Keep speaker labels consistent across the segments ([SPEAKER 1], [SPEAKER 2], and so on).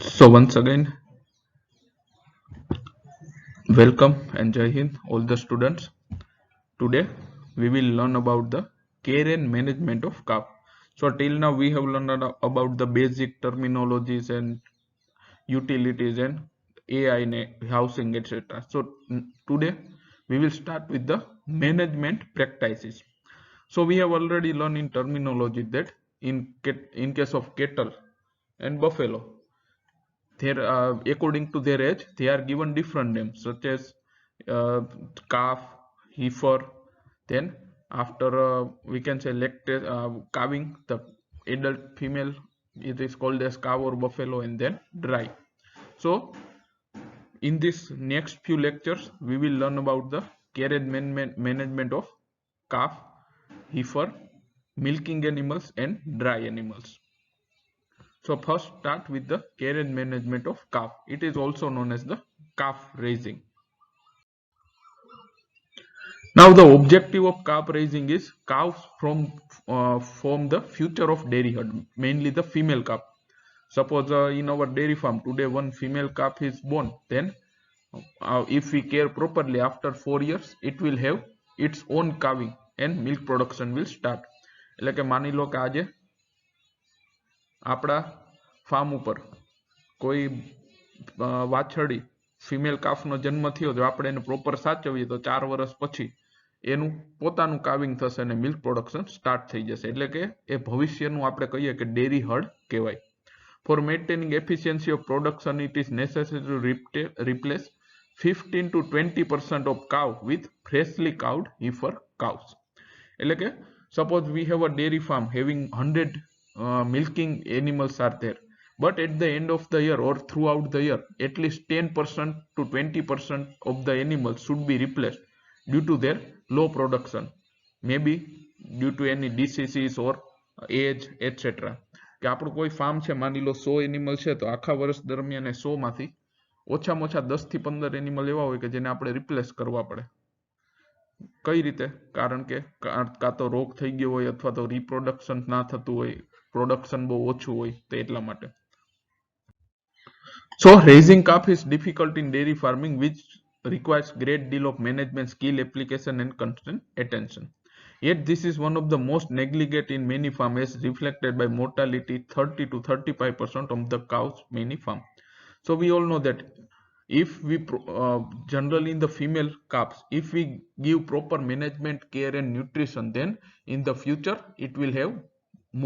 [SPEAKER 1] So once again, welcome and Jai Hind all the students. Today we will learn about the care and management of calf. So till now we have learned about the basic terminologies and utilities and AI housing etc. So today we will start with the management practices. So we have already learned in terminology that in case of cattle and buffalo, according to their age they are given different names such as uh, calf, heifer. Then after we can say calving, the adult female, it is called as cow or buffalo, and then dry. So in this next few lectures we will learn about the carriage management of calf, heifer, milking animals and dry animals. So first start with the care and management of calf. It is also known as the calf raising. Now the objective of calf raising is cows form the future of dairy herd, mainly the female calf. Suppose in our dairy farm today one female calf is born, then if we care properly after 4 years it will have its own calving and milk production will start. એટલે કે માની લો કે આજે આપણા farm ઉપર કોઈ વાછરડી female કાફનો જન્મ થયો, જો આપણે એને પ્રોપર સાચવીએ તો 4 વર્ષ પછી એનું પોતાનું કાવિંગ થશે અને મિલ્ક પ્રોડક્શન સ્ટાર્ટ થઈ જશે. એટલે કે એ ભવિષ્યનું આપણે કહીએ કે ડેરી હર્ડ કહેવાય. For maintaining efficiency of production, it is necessary to replace 15 to 20% of cow with freshly cowed heifer cows. એટલે કે suppose we have a dairy farm having 100 milking animals are there, but at the end of the year or throughout the year at least 10% to 20% of the animals should be replaced due to their low production, maybe due to any diseases or age etc. કે આપણું કોઈ farm છે, માની લો 100 animal છે, તો આખા વર્ષ દરમિયાન 100 માંથી ઓછામાં ઓછા 10 થી 15 એનિમલ એવા હોય કે જેને આપણે રિપ્લેસ કરવા પડે. કઈ રીતે? કારણ કે કાં તો રોગ થઈ ગયો હોય અથવા તો રિપ્રોડક્શન ના થતું હોય, પ્રોડક્શન બહુ ઓછું હોય, તો એટલા માટે. So raising calf is difficult in dairy farming, which requires great deal of management skill, application and constant attention. Yet this is one of the most neglected in many farms, as reflected by mortality 30 to 35% of the cows many farm. So we all know that if we generally in the female calves, if we give proper management, care and nutrition, then in the future it will have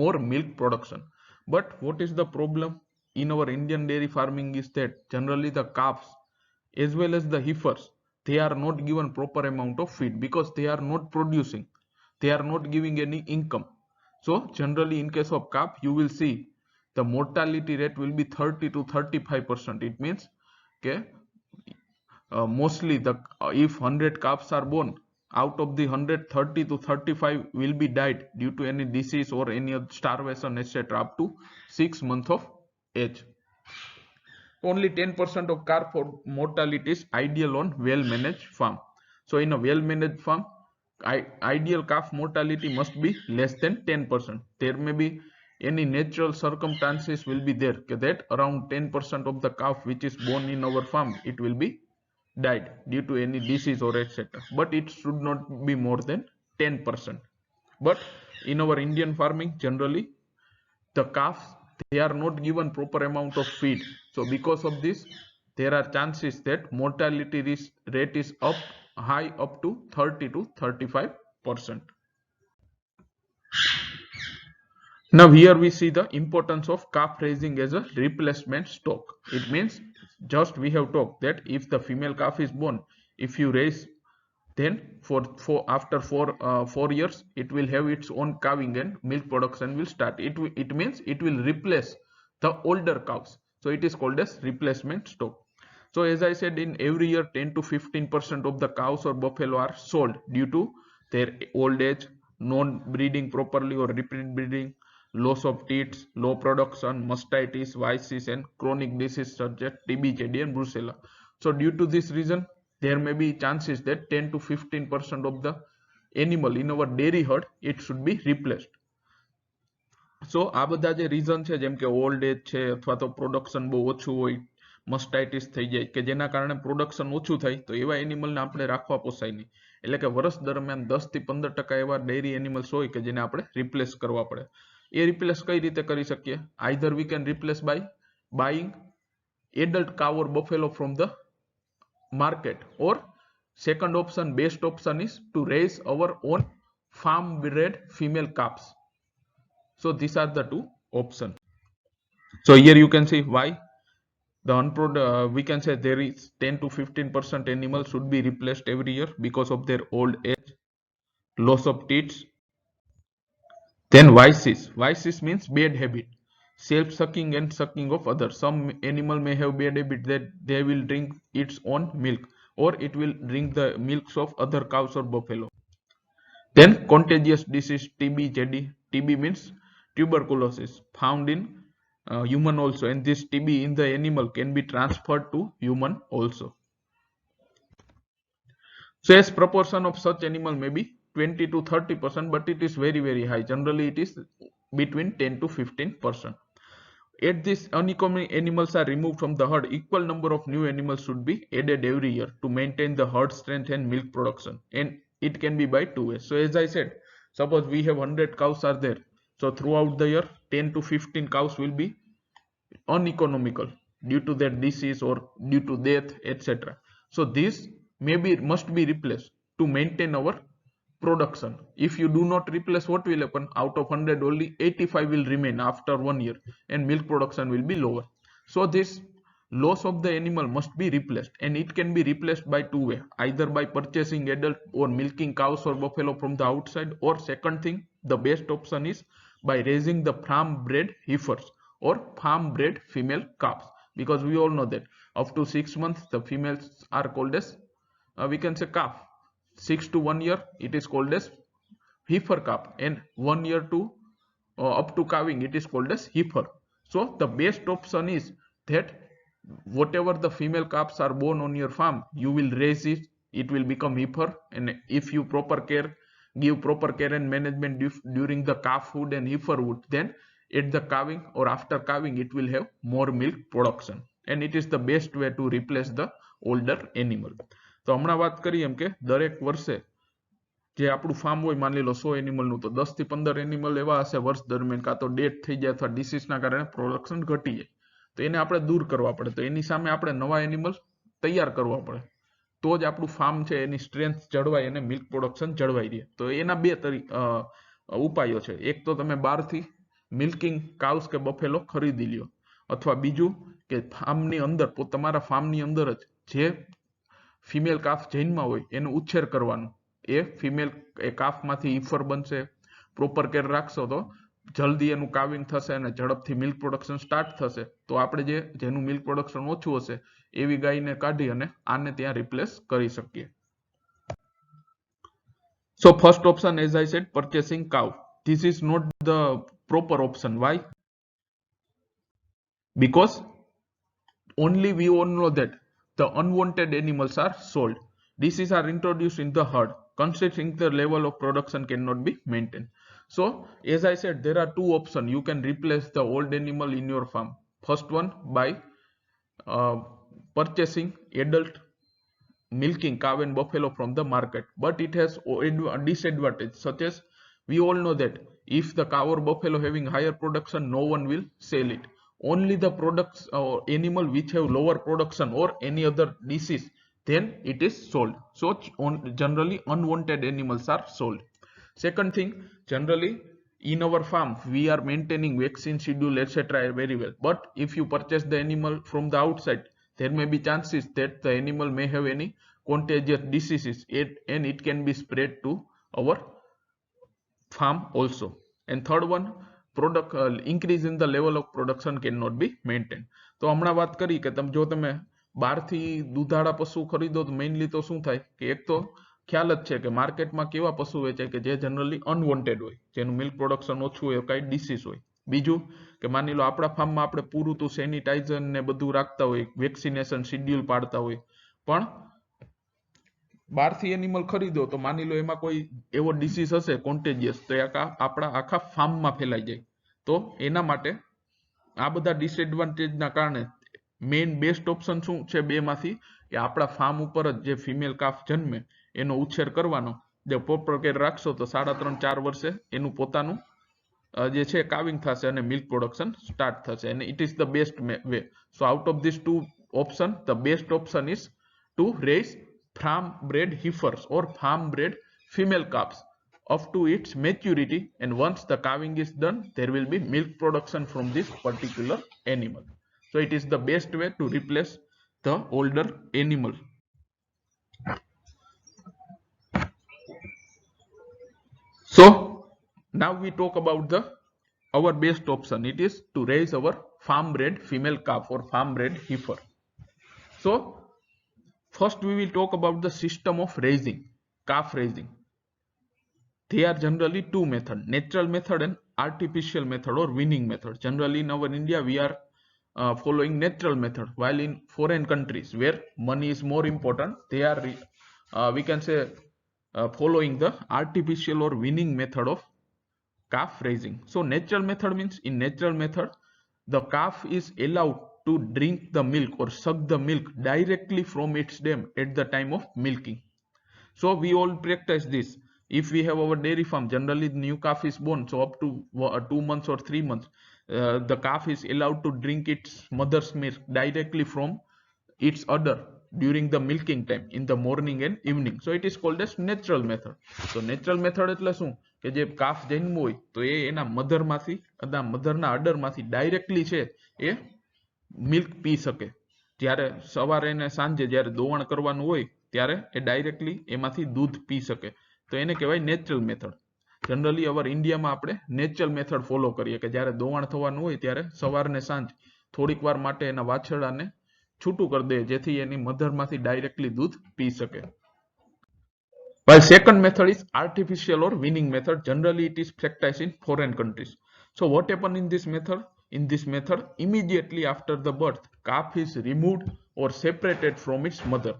[SPEAKER 1] more milk production. But what is the problem in our Indian dairy farming is that generally the calves as well as the heifers, they are not given proper amount of feed because they are not producing, they are not giving any income. So generally in case of calf you will see the mortality rate will be 30 to 35%. It means okay, mostly the if 100 calves are born, out of the 130 to 35 will be died due to any disease or any starvation etc. up to 6 months of age. Only 10% of calf mortality is ideal on well managed farm. So in a well managed farm, ideal calf mortality must be less than 10%. There may be any natural circumstances will be there that around 10% of the calf which is born in our farm, it will be died due to any disease or etc. But it should not be more than 10%. But in our Indian farming, generally the calves, they are not given proper amount of feed. So because of this, there are chances that mortality rate is high up to 30 to 35%. Now here we see the importance of calf raising as a replacement stock. It means just we have talked that if the female calf is born, if you raise, then after 4 years it will have its own calving and milk production will start. It means it will replace the older cows. So it is called as replacement stock. So as I said, in every year 10 to 15% of the cows or buffalo are sold due to their old age, non breeding properly or repeat breeding, loss of teats, low production, mastitis, vices and chronic disease such as TB, JD and brucella. So due to this reason, there may be chances that 10 to 15% of the animal in our dairy herd, it should be replaced. સો આ બધા જે reason છે જેમ કે old age છે અથવા તો production બહુ ઓછું હોય, મસ્ટાઇટિસ થઈ જાય કે જેના કારણે પ્રોડક્શન ઓછું થાય, તો એવા એનિમલને આપણે રાખવા પોસાય નહીં. એટલે કે વર્ષ દરમિયાન 10 થી 15% એવા ડેરી એનિમલ્સ હોય કે જેને આપણે રિપ્લેસ કરવા પડે. એ રિપ્લેસ કઈ રીતે કરી શકીએ? Either we can replace by buying adult cow or buffalo from the market, or second option, best option is to raise our own farm bred female calves. So these are the two options. So here you can see why the we can say there is 10 to 15% animals should be replaced every year because of their old age, loss of teeth. Then vices means bad habit, self-sucking and sucking of others. Some animal may have bad habit that they will drink its own milk, or it will drink the milks of other cows or buffalo. Then contagious disease, TB, JD. TB means tuberculosis, found in human also, and this TB in the animal can be transferred to human also. So as proportion of such animal may be 20 to 30%, but it is very high. Generally it is between 10 to 15%. As these uncommon animals are removed from the herd, equal number of new animals should be added every year to maintain the herd strength and milk production, and it can be by 2 ways. So as I said, suppose we have 100 cows are there, so throughout the year 10 to 15 cows will be uneconomical due to their disease or due to death, etc. So this must be replaced to maintain our production. If you do not replace, what will happen? Out of 100 only 85 will remain after 1 year, and milk production will be lower. So this loss of the animal must be replaced, and it can be replaced by two ways, either by purchasing adult or milking cows or buffalo from the outside, or second thing, the best option is by raising the farm bred heifers or farm bred female calves, because we all know that up to 6 months the females are called as we can say calf. 6 to 1 year it is called as heifer calf, and 1 year to up to calving it is called as heifer. So the best option is that whatever the female calves are born on your farm, you will raise it, it will become heifer, and if you give proper care and management during the calfhood and heiferhood, then at the calving or after calving it will have more milk production, and it is the best way to replace the older animal. તો હમણાં વાત કરી એમ કે દરેક વર્ષે જે આપણું farm હોય, માની લો 100 એનિમલનું, તો 10 થી 15 એનિમલ એવા હશે વર્ષ દરમિયાન કાં તો ડેથ થઈ જાય અથવા ડિસીઝના કારણે પ્રોડક્શન ઘટી જાય, તો એને આપણે દૂર કરવા પડે. તો એની સામે આપણે નવા એનિમલ તૈયાર કરવા પડે, તો જ આપણું ફાર્મ છે એની સ્ટ્રેન્થ જળવાય અને મિલ્ક પ્રોડક્શન જળવાઈ રહે. તો એના બે ઉપાયો છે. એક તો તમે બહારથી મિલ્કિંગ કાઉસ કે બફેલો ખરીદી લ્યો, અથવા બીજું કે ફાર્મની અંદર તમારા ફાર્મની અંદર જ જે ફિમેલ કાફ જન્મા હોય એનો ઉછેર કરવાનો. એ ફિમેલ કાફમાંથી ઈફર બનશે, પ્રોપર કેર રાખશો તો જલ્દી એનું કાવિંગ થશે અને ઝડપથી મિલ્ક પ્રોડક્શન સ્ટાર્ટ થશે. તો આપણે જેનું મિલ્ક પ્રોડક્શન ઓછું હશે એવી ગાયને કાઢી અને આને ત્યાં રિપ્લેસ કરી શકીએ. So first option, as I said, purchasing cow. This is not the proper option. Why? Because only we all know that the unwanted animals are sold. Diseases are introduced in the herd, considering the level of production cannot be maintained. So as I said, there are two options. You can replace the old animal in your farm. First one, by purchasing adult milking cow and buffalo from the market, but it has a disadvantage, such as we all know that if the cow or buffalo having higher production, no one will sell it. Only the products or animal which have lower production or any other disease, then it is sold. So generally unwanted animals are sold. Second thing, generally in our farm we are maintaining vaccine schedule, etc. very well, but if you purchase the animal from the outside, there may be chances that the animal may have any contagious diseases, and it can be spread to our farm also. And third one, product increase in the level of production cannot be maintained. તો હમણાં વાત કરી કે જો તમે બહારથી દૂધાળા પશુ ખરીદો તો મેઇનલી તો શું થાય કે એક તો ખ્યાલ જ છે કે માર્કેટમાં કેવા પશુ વેચાય કે જે જનરલી અનવોન્ટેડ હોય, જેનું મિલ્ક પ્રોડક્શન ઓછું હોય, કઈ ડિસીઝ હોય. બીજું કે માની લો આપણા ફાર્મમાં આપણે પૂરું તો સેનિટાઇઝર ને બધું રાખતા હોય, વેક્સિનેશન શેડ્યુલ પાડતા હોય, પણ બહારથી એનિમલ ખરીદો તો માની લો એમાં કોઈ એવો ડિસીઝ હશે કોન્ટેજિયસ, તો આપણા આખા ફાર્મમાં ફેલાઈ જાય. તો એના માટે આ બધા ડિસએડવાન્ટેજના કારણે મેઇન બેસ્ટ ઓપ્શન શું છે બેમાંથી કે આપણા ફાર્મ ઉપર જ જે ફિમેલ કાફ જન્મે એનો ઉછેર કરવાનો, જે પ્રોપર કેર રાખશો તો 3.5-4 વર્ષે એનું પોતાનું જે છે કાવિંગ થશે અને મિલ્ક પ્રોડક્શન સ્ટાર્ટ થશે, અને it is the best way. So out of this two option the best option is to raise farm bred heifers or farm bred female calves up to its maturity, and once the calving is done there will be milk production from this particular animal. So it is the best way to replace the older animal. So now we talk about the our best option. It is to raise our farm bred female calf or farm bred heifer. So first we will talk about the system of raising, calf raising. They are generally two methods, natural method and artificial method or weaning method. Generally in our India we are following natural method, while in foreign countries where money is more important, they are we can say following the artificial or weaning method of calf raising. So natural method means, in natural method the calf is allowed to drink the milk or suck the milk directly from its dam at the time of milking. So we all practice this. If we have our dairy farm, generally the new calf is born, so up to 2 months or 3 months the calf is allowed to drink its mother's milk directly from its udder during the milking time in the morning and evening. So it is called as natural method. So natural method એટલે શું કે જે calf જન્મ્યો હોય તો એ એના મધરના અડરમાંથી directly છે એ milk પી શકે. જ્યારે સવારે અને સાંજે જ્યારે દોવણ કરવાનું હોય ત્યારે એ ડાયરેક્ટલી એમાંથી દૂધ પી શકે, તો એને કહેવાય નેચરલ મેથડ. જનરલી અવર ઇન્ડિયામાં આપણે નેચરલ મેથડ ફોલો કરીએ કે જ્યારે દોવણ થવાનું હોય ત્યારે સવારને સાંજ થોડીક વાર માટે એના વાછરડાને છૂટું કરી દે જેથી એની મધરમાંથી ડાયરેક્ટલી દૂધ પી શકે. While second method is artificial or weaning method, generally it is practiced in foreign countries. So what happen in this method? In this method, immediately after the birth, calf is removed or separated from its mother,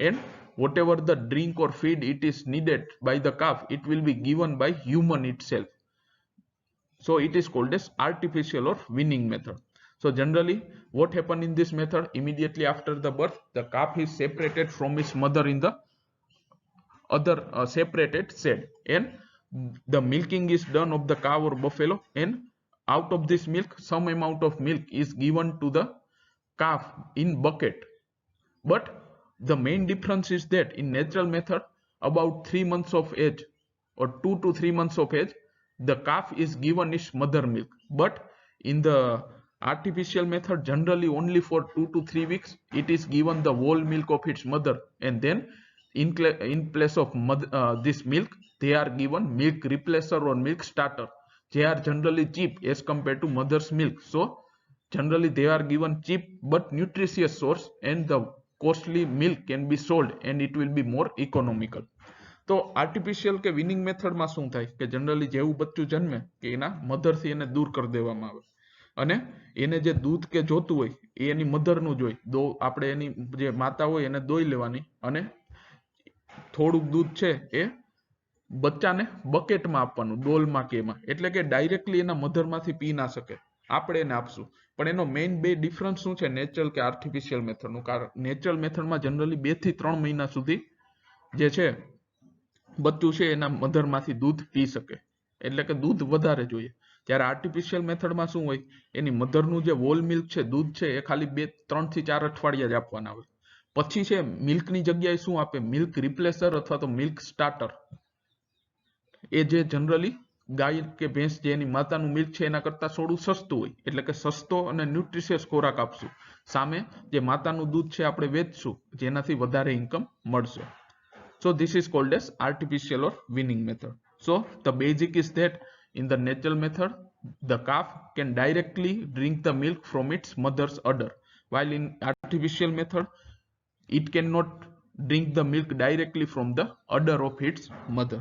[SPEAKER 1] and whatever the drink or feed it is needed by the calf, it will be given by human itself. So it is called as artificial or weaning method. So generally what happen in this method, immediately after the birth the calf is separated from its mother in the other separated shed, and the milking is done of the cow or buffalo, and out of this milk some amount of milk is given to the calf in bucket. But the main difference is that in natural method about 3 months of age or 2 to 3 months of age the calf is given its mother milk, but in the artificial method generally only for 2 to 3 weeks it is given the whole milk of its mother, and then in place of this milk they are given milk replacer or milk starter. They are generally cheap as compared to mother's milk, so generally they are given cheap but nutritious source, and the costly milk can be sold and it will be more economical. તો artificial કે winning મેથડમાં શું થાય કે generally જેવું બચ્ચું જન્મે કે એના મધરથી એને દૂર કરી દેવામાં આવે, અને એને જે દૂધ કે જોતું હોય એ એની મધરનું જ હોય. આપણે એની જે માતા હોય એને દોઈ લેવાની, અને થોડુંક દૂધ છે એ બચ્ચાને બકેટમાં આપવાનું, ડોલમાં કે એમાં, એટલે કે ડાયરેક્ટલી એના મધરમાંથી પી ના શકે, આપણે એને આપશું. પણ એનો મેઇન બે ડિફરન્સ શું છે નેચરલ કે આર્ટિફિશિયલ મેથડનું? કારણ નેચરલ મેથડમાં જનરલી 2 થી 3 મહિના સુધી જે છે બચ્ચું છે એના મધરમાંથી દૂધ પી શકે, એટલે કે દૂધ વધારે જોઈએ. જ્યારે આર્ટિફિશિયલ મેથડમાં શું હોય, એની મધરનું જે હોલ મિલ્ક છે, દૂધ છે, એ ખાલી 3 થી 4 અઠવાડિયા જ આપવાના હોય. પછી છે મિલ્કની જગ્યાએ શું આપે, મિલ્ક રિપ્લેસર અથવા તો મિલ્ક સ્ટાર્ટર. એ જે જનરલી ગાય કે ભેંસ જે એની માતાનું મિલ્ક છે એના કરતાં થોડું સસ્તું હોય, એટલે કે સસ્તો અને ન્યુટ્રિશિયસ ખોરાક આપશું. સામે જે માતાનું દૂધ છે આપણે વેચશું જેનાથી વધારે ઇન્કમ મળશે. So this is called as artificial or weaning method. So the basic is that in the natural method the calf can directly drink the milk from its mother's udder, while in artificial method it cannot drink the milk directly from the udder of its mother.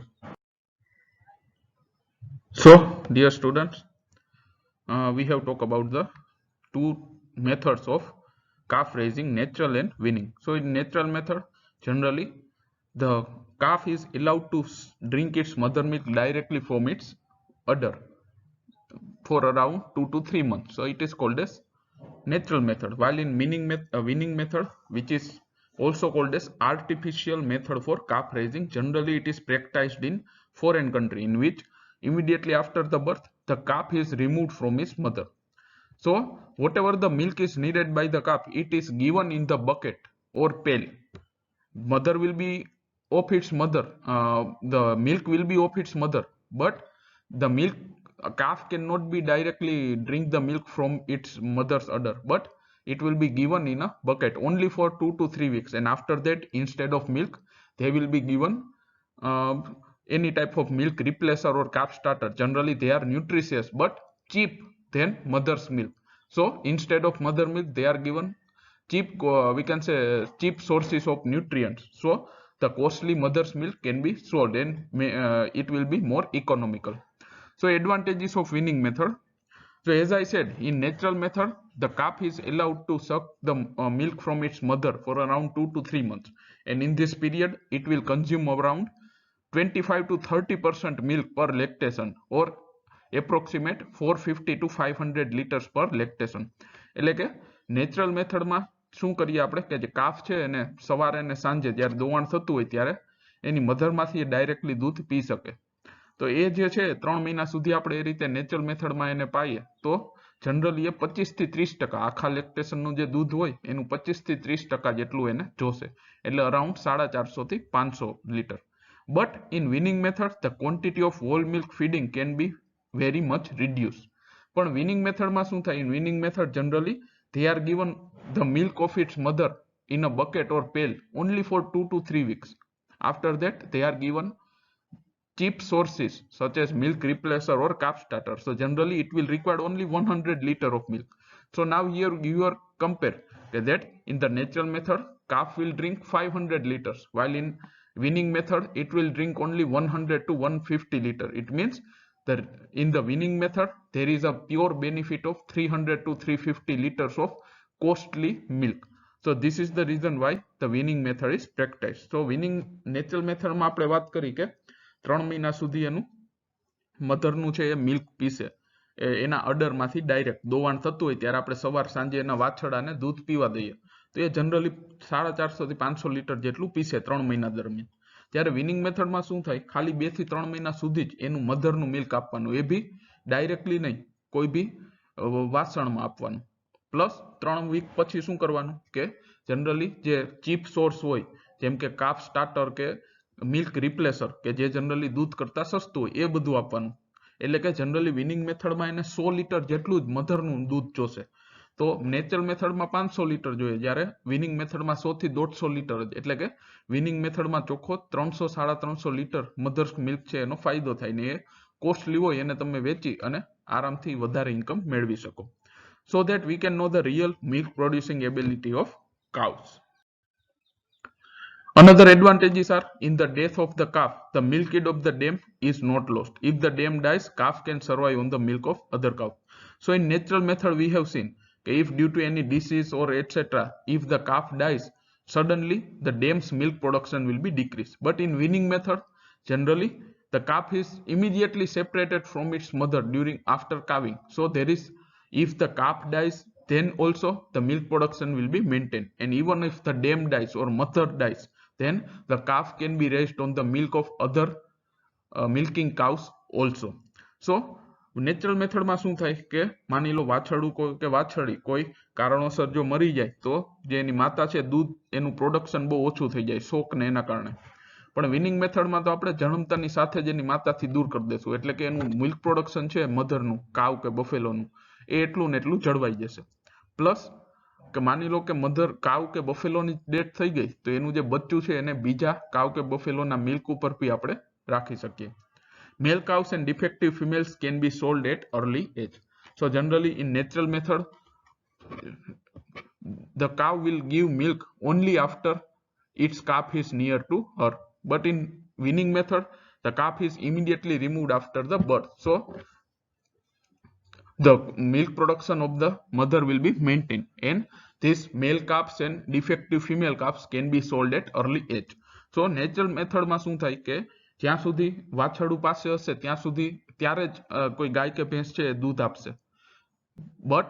[SPEAKER 1] So dear students, we have talked about the two methods of calf raising, natural and weaning. So in natural method generally the calf is allowed to drink its mother milk directly from its udder for around 2 to 3 months. So it is called as natural method. While in weaning method, which is also called as artificial method for calf raising, generally it is practiced in foreign country, in which immediately after the birth the calf is removed from its mother. So whatever the milk is needed by the calf, it is given in the bucket or pail. Mother will be of its mother, the milk will be of its mother, but the milk, a calf cannot be directly drink the milk from its mother's udder, but it will be given in a bucket only for 2 to 3 weeks, and after that instead of milk they will be given uh, any type of milk replacer or calf starter. Generally they are nutritious but cheap than mother's milk. So instead of mother milk they are given cheap, we can say cheap sources of nutrients, so the costly mother's milk can be sold and it will be more economical. So advantages of weaning method. So as I said, in natural method the calf is allowed to suck the milk from its mother for around 2 to 3 months, and in this period it will consume around 25 to 30% milk per lactation, or approximate 450 to 500 liters per lactation. એટલે કે natural મેથડમાં શું કરીએ આપણે કે જે calf છે એને સવારે અને સાંજે જ્યારે દોવાણ થતું હોય ત્યારે એની મધરમાંથી ડાયરેક્ટલી દૂધ પી શકે. તો એ જે છે 3 મહિના સુધી આપણે એ રીતે નેચરલ મેથડમાં એને પાઈએ તો જનરલી એ 25 થી 30% આખા લેક્ટેશનનું જે દૂધ હોય એનું 25 થી 30% જેટલું એને જોશે, એટલે અરાઉન્ડ 450 થી 500 litre. But in weaning method the quantity of whole milk feeding can be very much reduced. પણ weaning method માં શું થાય? In weaning method generally they are given the milk of its mother in a bucket or pail only for 2 to 3 weeks. After that they are given cheap sources such as milk replacer or calf starter. So generally it will require only 100 liter of milk. So now here you are compare that in the natural method calf will drink 500 liters, while in weaning method it will drink only 100 to 150 liter. It means that in the weaning method there is a pure benefit of 300 to 350 liters of costly milk. So this is the reason why the weaning method is practiced. So weaning natural method માં આપણે વાત કરી કે 3 મહિના સુધી એનું મધરનું છે એ milk પીશે, એના અડરમાંથી ડાયરેક્ટ દોવાણ થતું હોય ત્યારે આપણે સવાર સાંજે એના વાછડાને દૂધ પીવા દઈએ તો એ જનરલી 450 થી 500 લીટર જેટલું પીશે 3 મહિના દરમિયાન. ત્યારે વિનિંગ મેથડમાં શું થાય, ખાલી 2 થી 3 મહિના સુધી જ એનું મધરનું મિલ્ક આપવાનું, એ બી ડાયરેક્ટલી નહીં, કોઈ બી વાસણમાં આપવાનું. પ્લસ 3 વીક પછી શું કરવાનું કે જનરલી જે ચીપ સોર્સ હોય જેમ કે કાફ સ્ટાર્ટર કે મિલ્ક રિપ્લેસર કે જે જનરલી દૂધ કરતા સસ્તું હોય એ બધું આપવાનું. એટલે કે જનરલી વિનિંગ મેથડમાં એને 100 લીટર જેટલું જ મધરનું દૂધ જોશે, તો નેચરલ મેથડમાં 500 લીટર જોઈએ, જ્યારે વિનિંગ મેથડમાં 100 થી 150 લીટર જ. એટલે કે વિનિંગ મેથડમાં ચોખ્ખો 300-350 લીટર મધર્સ મિલ્ક છે એનો ફાયદો થાય ને એ કોસ્ટલી હોય એને તમે વેચી અને આરામથી વધારે ઇન્કમ મેળવી શકો. So that we can know the real milk producing ability of cows. Another advantages are in the death of the calf, the milk yield of the dam is not lost. If the dam dies, calf can survive on the milk of other cow. So in natural method we have seen if due to any disease or etc. if the calf dies, suddenly the dam's milk production will be decreased. But in weaning method, generally the calf is immediately separated from its mother during after calving. So there is, if the calf dies, then also the milk production will be maintained. And even if the dam dies or mother dies, then the calf can be raised on the milk of other milking cows also. So natural મેથડમાં શું થાય કે માની લો વાછરડું કોઈ કે વાછરડી કોઈ કારણોસર જો મરી જાય તો જે એની માતા છે દૂધ એનું પ્રોડક્શન બહુ ઓછું થઈ જાય શોક ને એના કારણે. પણ વિનિંગ મેથડમાં તો આપણે જન્મતાની સાથે જ એની માતાથી દૂર કરી દેશું, એટલે કે એનું મિલ્ક પ્રોડક્શન છે મધરનું કાવ કે બફેલોનું એ એટલું ને એટલું જળવાઈ જશે. પ્લસ કે માની લો કે મધર કાવ કે બફેલોની ડેથ થઈ ગઈ તો એનું જે બચ્ચું છે એને બીજા કાવ કે બફેલોના મિલ્ક ઉપર બી આપણે રાખી શકીએ. Male cows and defective females can be sold at early age. So generally in natural method the cow will give milk only after its calf is near to her, but in weaning method the calf is immediately removed after the birth, so the milk production of the mother will be maintained, and these male calves and defective female calves can be sold at early age. So natural method માં શું થાય કે જ્યાં સુધી વાછરડું પાસે હશે ત્યાં સુધી ત્યારે જ કોઈ ગાય કે ભેંસ છે એ દૂધ આપશે. બટ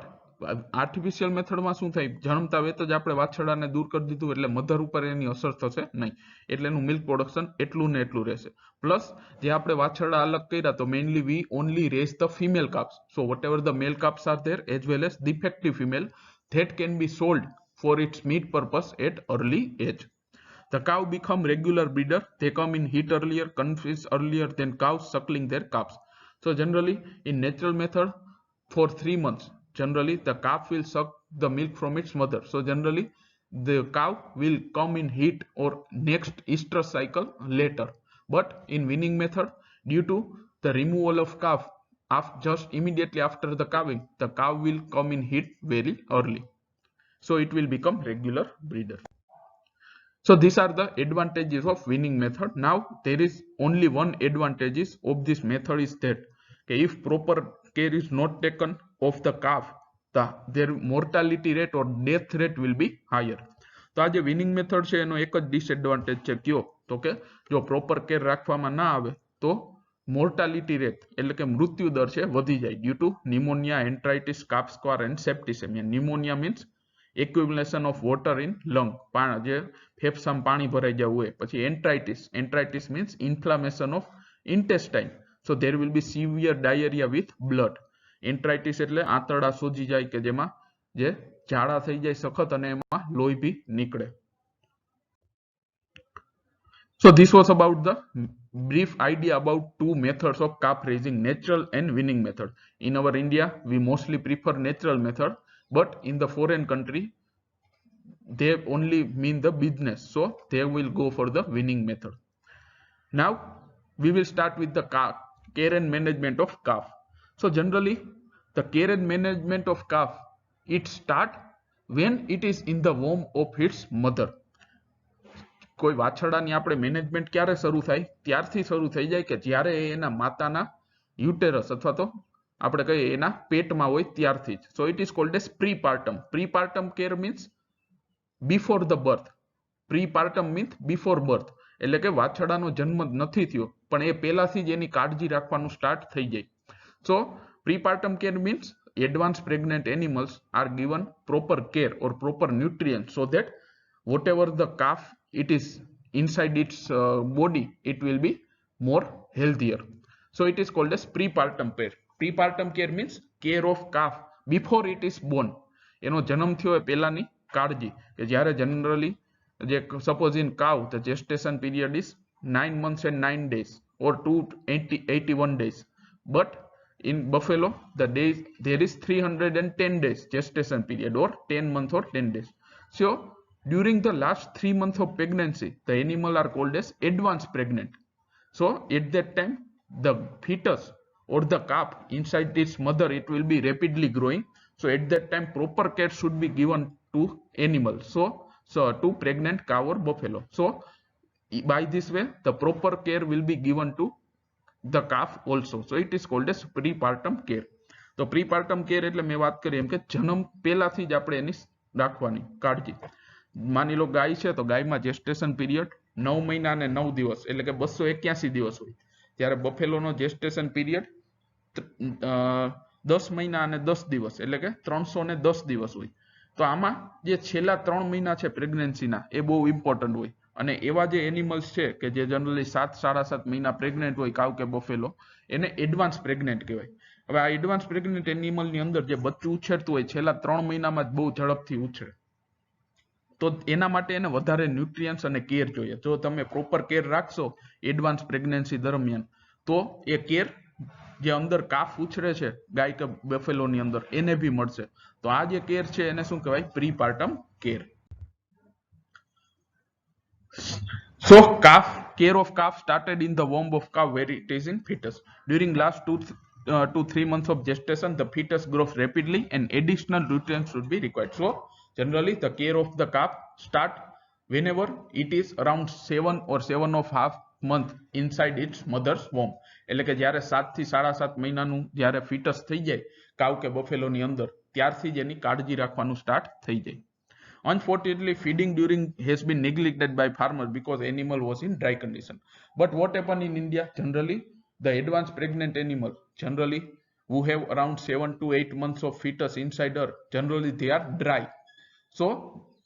[SPEAKER 1] આર્ટિફિશિયલ મેથડમાં શું થાય, જન્મતા વેત જ આપણે વાછરડાને દૂર કરી દીધું એટલે મધર ઉપર એની અસર થશે નહીં, એટલે એનું મિલ્ક પ્રોડક્શન એટલું ને એટલું રહેશે. પ્લસ જે આપણે વાછરડા અલગ કર્યા તો mainly we only raise the female calves, so whatever the male calves are there as well as defective female that can be sold for its meat purpose at early age. The cow become regular breeder. They come in heat earlier, conceive earlier than cows suckling their calves. So generally, in natural method, for 3 months, generally the calf will suck the milk from its mother. So generally, the cow will come in heat or next estrus cycle later. But in weaning method, due to the removal of calf, just immediately after the calving, the cow will come in heat very early. So it will become regular breeder. So these are the advantages of weaning method. Now there is only one advantages of this method is that if proper care is not taken of the calf, their mortality rate or death rate will be higher. તો આ જે weaning method છે એનો એક જ disadvantage છે કયો, તો કે જો પ્રોપર કેર રાખવામાં ના આવે તો મોર્ટાલિટી રેટ એટલે કે મૃત્યુ દર છે વધી જાય due to pneumonia, enteritis, calf scour and septicaemia. Pneumonia means accumulation of water in lung, જે ફેફસામાં પાણી ભરાઈ જવું હોય. પછી enteritis means inflammation of intestine, so there will be severe diarrhoea with blood. Enteritis એટલે આંતરડા સોજી જાય કે જેમાં જે ઝાડા થઈ જાય સખત અને એમાં લોહી ભી નીકળે. So this was about the brief idea about two methods of calf raising, natural and weaning method. In our India, we mostly prefer natural method, but in the foreign country, they only mean the business, so they will go for the weaning method. Now we will start with the care and management of calf. So generally, the care and management of calf, it start when it is in the womb of its mother. કોઈ વાછરડાની આપણે management ક્યારે શરૂ થાય, ત્યારથી શરૂ થઈ જાય કે જ્યારે એના માતાના યુટેરસ અથવા તો આપણે કહીએ એના પેટમાં હોય ત્યારથી જ. So it is called as prepartum. Prepartum care means before the birth. Prepartum means before birth એટલે કે વાછરડાનો જન્મ નથી થયો પણ એ પહેલાથી જ એની કાળજી રાખવાનું સ્ટાર્ટ થઈ જાય. So prepartum care means advanced pregnant animals are given proper care or proper nutrients so that whatever the calf it is inside its body, it will be more healthier. So it is called as prepartum care. Prepartum care means care of calf before it is born. એનો જન્મ થયો એ પહેલાની કાળજી કે જ્યારે generally જે suppose in cow the gestation period is 9 months and 9 days or 281 days, but in buffalo the days there is 310 days gestation period or 10 months or 10 days. So during the last 3 months of pregnancy, the animal are called as advanced pregnant. So at that time, the fetus or the calf inside its mother, it will be rapidly growing. So at that time, proper care should be given to animals. So to pregnant cow or buffalo. So by this way, the proper care will be given to the calf also. So it is called as prepartum care. તો prepartum care એટલે મેં વાત કરી એમ કે જન્મ પહેલાથી જ આપણે એની રાખવાની કાળજી. માની લો ગાય છે તો ગાયમાં જેસ્ટેશન પીરિયડ 9 મહિના અને 9 દિવસ એટલે કે 281 દિવસ હોય, ત્યારે બફેલોનો જેસ્ટેશન પીરિયડ 10 મહિના અને 10 દિવસ એટલે કે 310 દિવસ હોય. તો આમાં જે છેલ્લા 3 મહિના છે પ્રેગ્નન્સીના એ બહુ ઇમ્પોર્ટન્ટ હોય અને એવા જે એનિમલ્સ છે કે જે જનરલી 7-7.5 મહિના પ્રેગ્નેન્ટ હોય કાવ કે બફેલો, એને એડવાન્સ પ્રેગ્નેન્ટ કહેવાય. હવે આ એડવાન્સ પ્રેગ્નેન્ટ એનિમલની અંદર જે બચ્ચું ઉછેરતું હોય છેલ્લા 3 મહિનામાં જ બહુ ઝડપથી ઉછરે, તો એના માટે એને વધારે ન્યુટ્રિયન્ટ્સ અને કેર જોઈએ. જો તમે પ્રોપર કેર રાખશો એડવાન્સ પ્રેગ્નન્સી દરમિયાન તો એ કેર જે અંદર કાફ ઉછરે છે ગાય કે બફેલોની અંદર એને બી મળશે. તો આ જે કેર છે એને શું કહેવાય? પ્રીપાર્ટમ care. So care of calf started in the womb of cow where it is in fetus. During last 2 to 3 months of gestation, the fetus grows rapidly and additional nutrients should be required. So generally the care of the calf start whenever it is around 7 or 7.5 month inside its mother's womb. એટલે કે જ્યારે 7 થી 7.5 મહિનાનું જ્યારે foetus થઈ જાય કાવ કે બફેલોની અંદર ત્યારથી જ એની કાળજી રાખવાનું સ્ટાર્ટ થઈ જાય. Unfortunately, feeding during has been neglected by farmers because animal was in dry condition. But what happened in India? Generally, The advanced pregnant animal generally who have around 7 to 8 months of fetus inside her, generally they are dry. So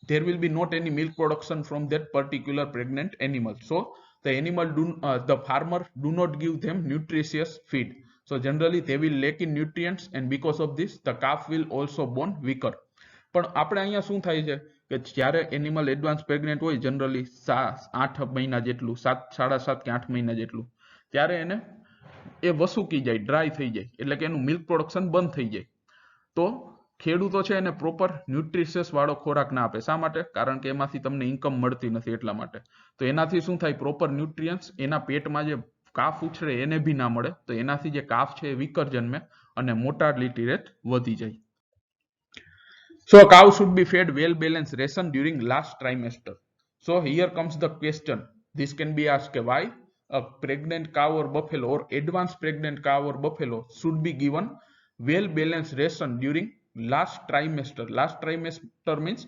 [SPEAKER 1] there will be not any milk production from that particular pregnant animal. So the farmer do not give them nutritious feed. So generally they will lack in nutrients, and because of this the calf will also born weaker. પણ આપણે અહીંયા શું થાય છે કે જ્યારે animal advance pregnant હોય generally 8 મહિના જેટલું 7.5 કે 8 મહિના જેટલું, ત્યારે એને એ વસુકી જાય, ડ્રાય થઈ જાય, એટલે કે એનું મિલ્ક પ્રોડક્શન બંધ થઈ જાય. તો ખેડૂતો છે એને પ્રોપર ન્યુટ્રિશિયસ વાળો ખોરાક ના આપે. શા માટે? કારણ કે એમાંથી તમને ઇન્કમ મળતી નથી એટલા માટે. તો એનાથી શું થાય, પ્રોપર ન્યુટ્રિયન્ટ્સ એના પેટમાં જે કાફ ઉછરે એને બી ના મળે. તો એનાથી જે કાફ છે એ વીકર જન્મે અને મોર્ટાલિટી રેટ વધી જાય. So a cow should be fed well balanced ration during last trimester. So here comes the question. This can be asked, why a pregnant cow or buffalo or advanced pregnant cow or buffalo should be given well balanced ration during last trimester. Last trimester means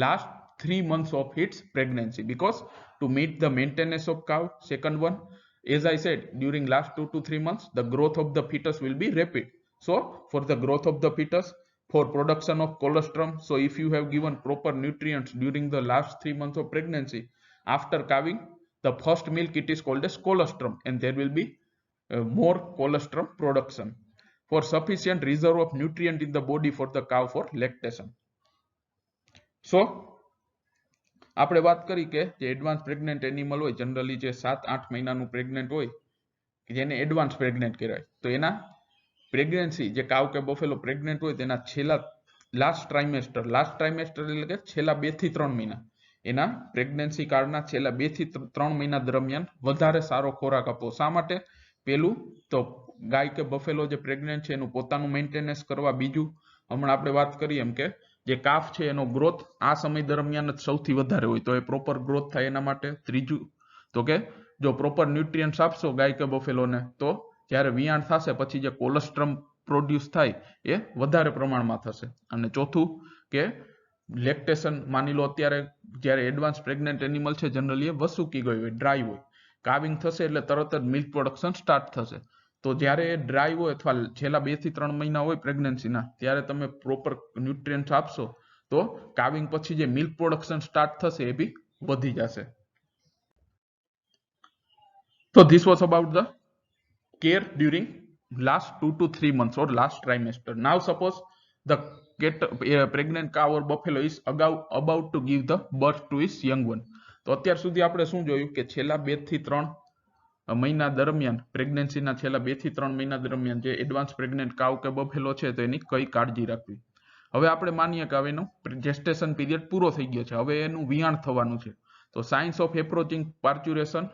[SPEAKER 1] last 3 months of its pregnancy, because to meet the maintenance of cow. Second one, as I said, during last 2 to 3 months the growth of the fetus will be rapid. So for the growth of the fetus, for production of colostrum, so if you have given proper nutrients during the last 3 months of pregnancy, after calving the first milk, it is called as colostrum, and there will be more colostrum production for sufficient reserve of nutrient in the body for the cow for lactation. So આપણે વાત કરી કે જે advance pregnant animal હોય, generally જે 7-8 મહિનાનું pregnant હોય જેને એડવાન્સ પ્રેગ્નન્ટ કહેવાય, તો એના પ્રેગ્નન્સી જે કાવ કે બફેલો પ્રેગ્નન્ટ હોય તેના છેલ્લા લાસ્ટ ટ્રાઇમેસ્ટર એટલે કે છેલ્લા 2 થી 3 મહિના, એના પ્રેગ્નન્સી કાળના છેલ્લા 2 થી 3 મહિના દરમિયાન વધારે સારો ખોરાક આપો. શા માટે? પેલું તો ગાય કે બફેલો જે પ્રેગ્નન્ટ છે એનું પોતાનું મેન્ટેનન્સ કરવા. બીજું, હમણાં આપણે વાત કરી એમ કે જે કાફ છે એનો ગ્રોથ આ સમય દરમિયાન જ સૌથી વધારે હોય, તો એ પ્રોપર ગ્રોથ થાય એના માટે. ત્રીજું તો કે જો પ્રોપર ન્યુટ્રિયન્ટ્સ આપશો ગાય કે બફેલોને, તો જ્યારે વિયાણ થશે પછી જે કોલેસ્ટ્રમ પ્રોડ્યુસ થાય એ વધારે પ્રમાણમાં થશે. અને ચોથું કે લેક્ટેશન, માની લો અત્યારે જ્યારે એડવાન્સ પ્રેગ્નન્ટ એનિમલ છે જનરલી એ વસુકી ગઈ હોય, ડ્રાય હોય, કાવિંગ થશે એટલે તરત જ મિલ્ક પ્રોડક્શન સ્ટાર્ટ થશે. તો જ્યારે એ ડ્રાય હોય અથવા છેલ્લા 2 થી 3 મહિના હોય પ્રેગ્નન્સીના, ત્યારે તમે પ્રોપર ન્યુટ્રિયન્ટ્સ આપશો તો કાવિંગ પછી જે મિલ્ક પ્રોડક્શન સ્ટાર્ટ થશે એ બી વધી જશે. So this was about the care during last 2 to 3 months or last trimester. Now suppose the pregnant cow or buffalo is about to give the birth to his young one. તો અત્યાર સુધી આપણે શું જોયું કે છેલ્લા 2 થી 3 મહિના દરમિયાન, પ્રેગ્નન્સીના છેલ્લા 2 થી 3 મહિના દરમિયાન જે એડવાન્સ પ્રેગ્નન્ટ કાવ કે બફેલો છે તો એની કઈ કાળજી રાખવી. હવે આપણે માનીએ કે હવે એનો જેસ્ટેશન પીરિયડ પૂરો થઈ ગયો છે, હવે એનું વિયાણ થવાનું છે. તો signs of approaching parturition,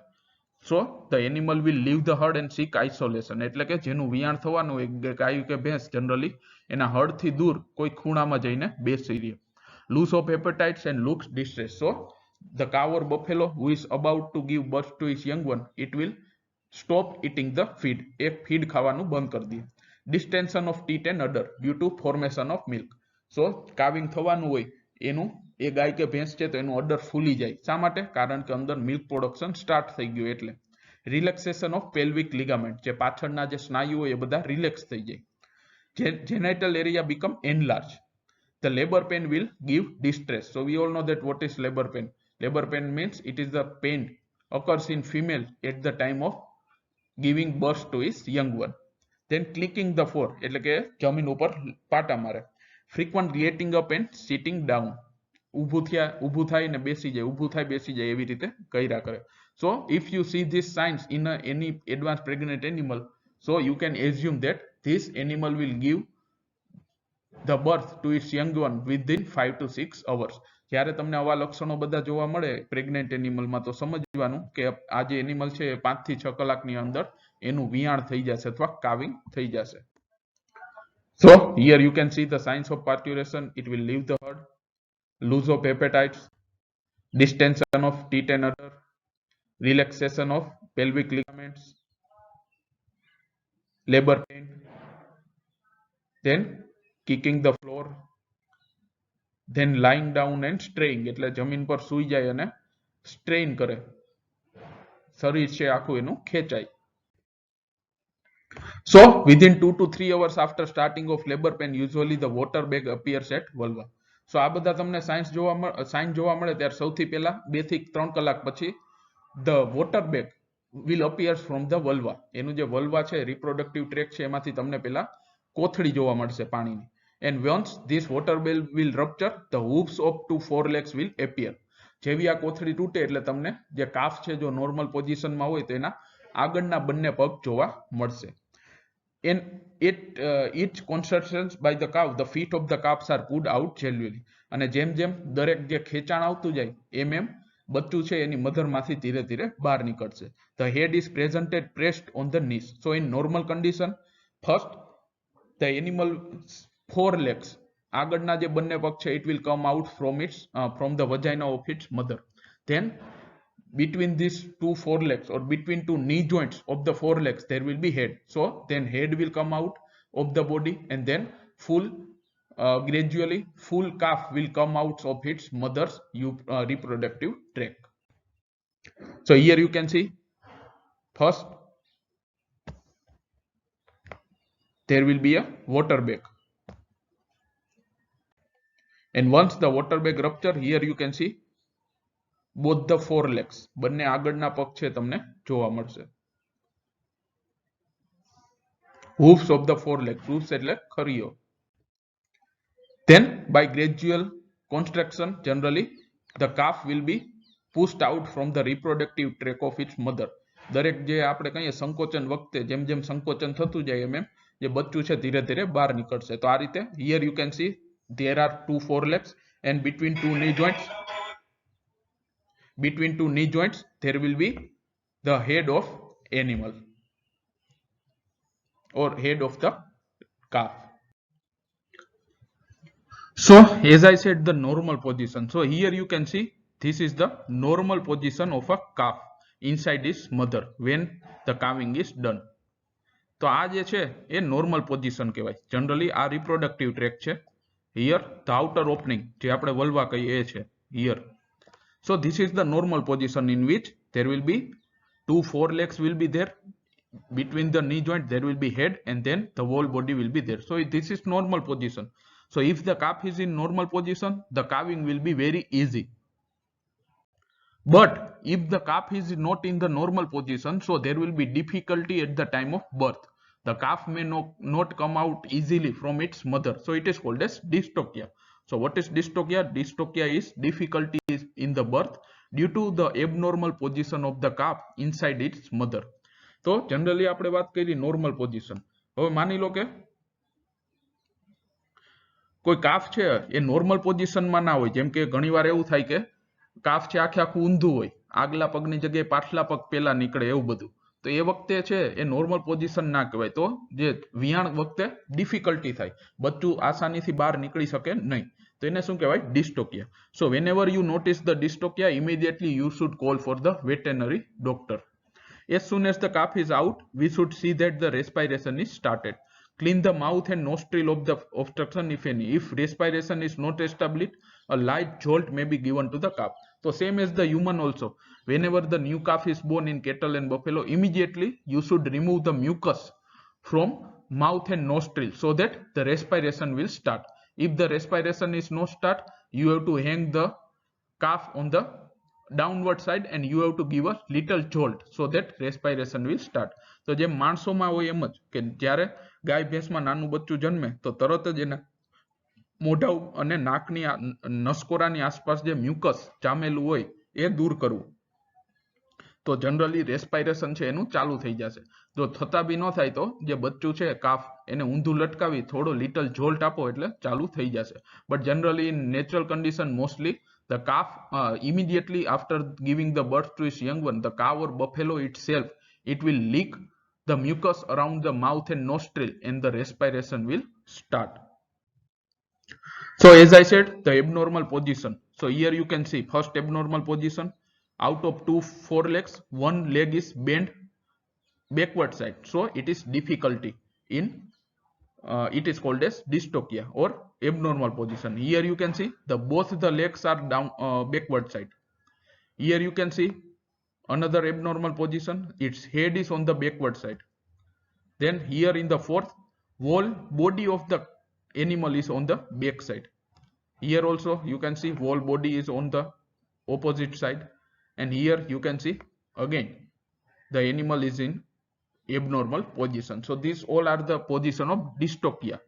[SPEAKER 1] so the animal will leave the herd and seek isolation. એટલે કે જેનું વિયાણ થવાનું હોય ગાય કે ભેંસ જનરલી એના હર્ડ થી દૂર કોઈ ખૂણામાં જઈને બેસી રહે. lose of appetites and looks distressed. So the cow or buffalo who is about to give birth to his young one, it will stop eating the feed. એક ફીડ ખાવાનું બંધ કરી દે. distension of teat and udder due to formation of milk. So કાવિંગ થવાનું હોય એનું એ ગાય કે ભેંસ છે તો એનું અડર ફૂલી જાય. શા માટે? કારણ કે અંદર મિલ્ક પ્રોડક્શન સ્ટાર્ટ થઈ ગયું એટલે. રિલેક્સેશન ઓફ પેલ્વિક લિગામેન્ટ, જે પાછળના જે સ્નાયુ હોય એ બધા રિલેક્સ થઈ જાય. genital area become enlarged. The labor pain will give distress. So we all know that what is labor pain. Labor pain means it is the pain occurs in female at the time of giving birth to his young one. Then clicking the floor, એટલે કે જમીન ઉપર પાટા મારે. frequent getting up and sitting down, ઊભું થાય ને બેસી જાય, ઊભું થાય બેસી જાય, એવી રીતે કર્યા કરે. So if you see these signs in any advanced pregnant animal, so you can assume that this animal will give the birth to its young one within 5 to 6 hours. જ્યારે તમને આવા લક્ષણો બધા જોવા મળે પ્રેગ્નેન્ટ એનિમલમાં, તો સમજવાનું કે આ જે એનિમલ છે 5 થી 6 કલાકની અંદર એનું વિયાણ થઈ જશે અથવા કાવિંગ થઈ જશે. So here you can see the signs of parturition. It will leave the herd, lose of appetites, distension of teat and udder, relaxation of pelvic ligaments, labor pain, then kicking the floor, then lying down and straying, એટલે જમીન પર સૂઈ જાય અને strain કરે, શરીર છે આખું એનું ખેંચાય. So within 2 to 3 hours after starting of labor pain, usually the water bag appears at vulva. So આ બધા તમને સાઇન જોવા મળે ત્યારે સૌથી પહેલા 2 થી 3 કલાક પછી the water bag will appears from the vulva. એનું જે vulva છે reproductive tract છે એમાંથી તમને પહેલા કોથળી જોવા મળશે પાણીની. And once this water bag will rupture, the hooves of 2 forelegs will appear. જેવી આ કોથળી તૂટે એટલે તમને જે કાફ છે જો નોર્મલ પોઝિશનમાં હોય તો એના આગળના બંને પગ જોવા મળશે. In each contractions by the calf, the feet of the calves are pulled out gradually. અને જેમ જેમ દરેક જે ખેંચાણ આવતું જાય એમ બચ્ચું છે એની મધરમાંથી ધીરે ધીરે બહાર નીકળશે. The head is presented pressed on the knees. So in normal condition, first the animal forelegs, આગળના જે બંને પગ છે, it will come out from the vagina of its mother. Then between these 2 forelegs or between 2 knee joints of the forelegs there will be head. So then head will come out of the body, and then gradually full calf will come out of its mother's reproductive tract. So here you can see first there will be a water bag, and once the water bag rupture, here you can see both the forelegs, બંને આગળના પગ છે તમને જોવા મળશે. hoofs of the forelegs, hoofs એટલે ખરીઓ. Then by gradual contraction, generally the calf will be pushed out from the reproductive tract of its mother. દરેક જે આપણે કહીએ સંકોચન વખતે જેમ જેમ સંકોચન થતું જાય એમ જે બચ્ચું છે ધીરે ધીરે બહાર નીકળશે. તો આ રીતે here you can see there are 2 forelegs, and between 2 knee joints there will be the head of animal or head of the calf. So as I said, the normal position. So here you can see this is the normal position of a calf inside its mother when the calving is done. તો આ જે છે એ normal position કહેવાય. Generally આ reproductive track છે. Here the outer opening જે આપણે વલ્વા કહીએ એ છે here. So this is the normal position in which there will be 2 forelegs will be there. Between the knee joint there will be head, and then the whole body will be there. So this is normal position. So if the calf is in normal position, the calving will be very easy. But if the calf is not in the normal position, so there will be difficulty at the time of birth. The calf may not come out easily from its mother. So it is called as dystocia. So what is dystocia? Dystocia is difficulties in the birth due to the abnormal position of the calf inside its mother. તો generally આપણે વાત કરી normal position. હવે માની લો કે કોઈ calf છે એ normal પોઝિશનમાં ના હોય. જેમ કે ઘણીવાર એવું થાય કે કાફ છે આખે આખું ઊંધું હોય, આગલા પગની જગ્યાએ પાછલા પગ પહેલા નીકળે એવું બધું. તો એ વખતે છે એ નોર્મલ પોઝિશન ના કહેવાય. તો જે વિયાણ વખતે ડિફિકલ્ટી થાય, બચ્ચું આસાનીથી બહાર નીકળી શકે નહીં, તો એને શું કહેવાય? ડિસ્ટોકિયા. સો whenever you notice the dystocia, immediately you should call for the veterinary doctor. As soon as the calf is out, we should see that the respiration is started. Clean the mouth and nostril of the obstruction if any. If respiration is not established, a light jolt may be given to the calf. So same as the human also. Whenever the new calf is born in cattle and buffalo, immediately you should remove the mucus from mouth and nostril so that the respiration will start. If the respiration is not start, you have to hang the calf on the downward side and you have to give a little jolt so that respiration will start. તો જેમ માણસોમાં હોય એમ જ કે જ્યારે ગાય ભેંસમાં નાનું બચ્ચું જન્મે તો તરત જ એના મોઢા અને નાકની નસકોરાની આસપાસ જે મ્યુકસ જામેલું હોય એ દૂર કરવું. તો જનરલી રેસ્પાયરેશન છે એનું ચાલુ થઈ જશે. જો થતા બી ન થાય તો જે બચ્ચું છે કાફ એને ઊંધું લટકાવી થોડો લિટલ જોલ્ટ આપો એટલે ચાલુ થઈ જશે. But generally in natural condition mostly the calf immediately after giving the birth to its young one, the cow or buffalo itself, it will leak the mucus around the mouth and nostril and the respiration will start. So as I said, the abnormal position. So here you can see first abnormal position. Out of 2 forelegs, one leg is bent backward side. So it is difficulty in it is called as dystocia or abnormal position. Here you can see both the legs are down backward side. Here you can see another abnormal position. Its head is on the backward side. Then here in the fourth, whole body of the animal is on the back side. Here also you can see whole body is on the opposite side, and here you can see again the animal is in abnormal position. So these all are the position of dystopia,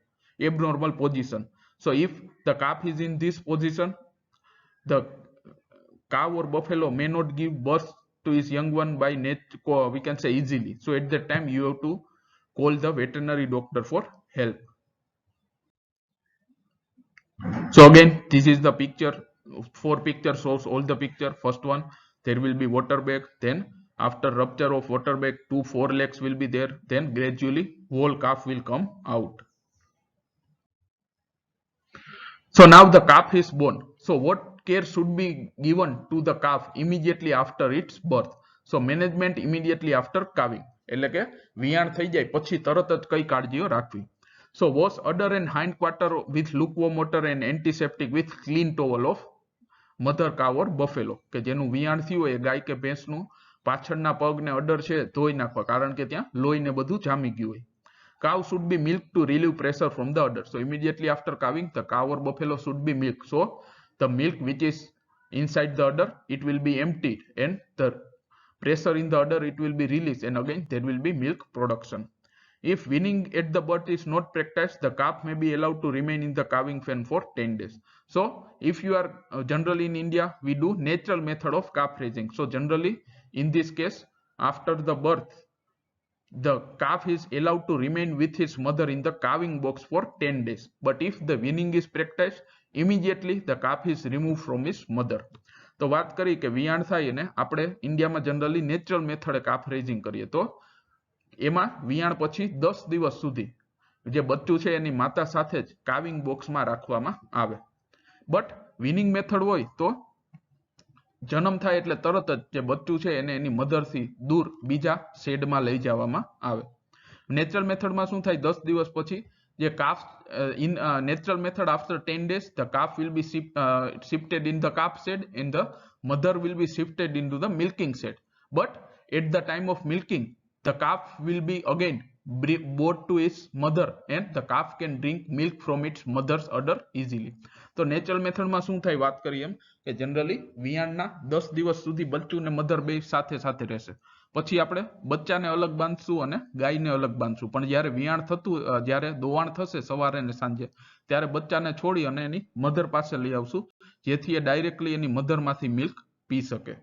[SPEAKER 1] abnormal position. So if the calf is in this position, the cow or buffalo may not give birth to his young one by we can say easily. So at that time you have to call the veterinary doctor for help. So again, this is the picture. 4 pictures shows all the picture. First one, there will be water bag. Then after rupture of water bag, 2 forelegs will be there. Then gradually whole calf will come out. So now the calf is born. So what care should be given to the calf immediately after its birth? So management immediately after calving. એટલે કે વિયાણ થઈ જાય પછી તરત જ કઈ કાળજીઓ રાખવી. So wash udder and hind quarter with lukewarm water and antiseptic with clean towel of mother cow or buffalo. કે જેનું વિયાણ થયું હોય ગાય કે ભેંસનું પાછળના પગ ને અડર છે ધોઈ નાખવા કારણ કે ત્યાં લોહી ને બધું જામી ગયું હોય. Cow should be milked to relieve pressure from the udder. So immediately after calving, the cow or buffalo should be milked. So the milk which is inside the udder, it will be emptied, and the pressure in the udder, it will be released, and again there will be milk production. If weaning at the birth is not practiced, the calf may be allowed to remain in the calving pen for 10 days. So if you are generally in India, we do natural method of calf raising. So generally in this case, after the birth, the calf is allowed to remain with his mother in the calving box for 10 days. But if the weaning is practiced, immediately the calf is removed from his mother. તો વાત કરી કે વિયાણ થાય ને આપણે ઇન્ડિયામાં generally natural મેથડે calf raising કરીએ તો એમાં વિયાણ પછી 10 દિવસ સુધી જે બચ્ચું છે એની માતા સાથે જ કાવિંગ બોક્સમાં રાખવામાં આવે. બટ વિનિંગ મેથડ હોય તો જન્મ થાય એટલે તરત જ જે બચ્ચું છે એને એની મધરથી દૂર બીજા શેડમાં લઈ જવામાં આવે. નેચરલ મેથડમાં શું થાય 10 દિવસ પછી જે calf in natural method after 10 days the calf will be shifted in the calf shed and the mother will be shifted into the milking shed. But at the time of milking the calf will be again brought to its mother and the calf can drink milk from its mother's udder easily. તો natural મેથડમાં શું થાય વાત કરી એમ કે generally વિયાણના 10 દિવસ સુધી બચ્ચું ને મધર બે સાથે સાથે રહેશે. પછી આપણે બચ્ચાને અલગ બાંધશું અને ગાયને અલગ બાંધશું. પણ જ્યારે વિયાણ થતું જ્યારે દોવાણ થશે સવારે ને સાંજે ત્યારે બચ્ચાને છોડી અને એની મધર પાસે લઈ આવશું જેથી એ ડાયરેક્ટલી એની મધરમાંથી મિલ્ક પી શકે.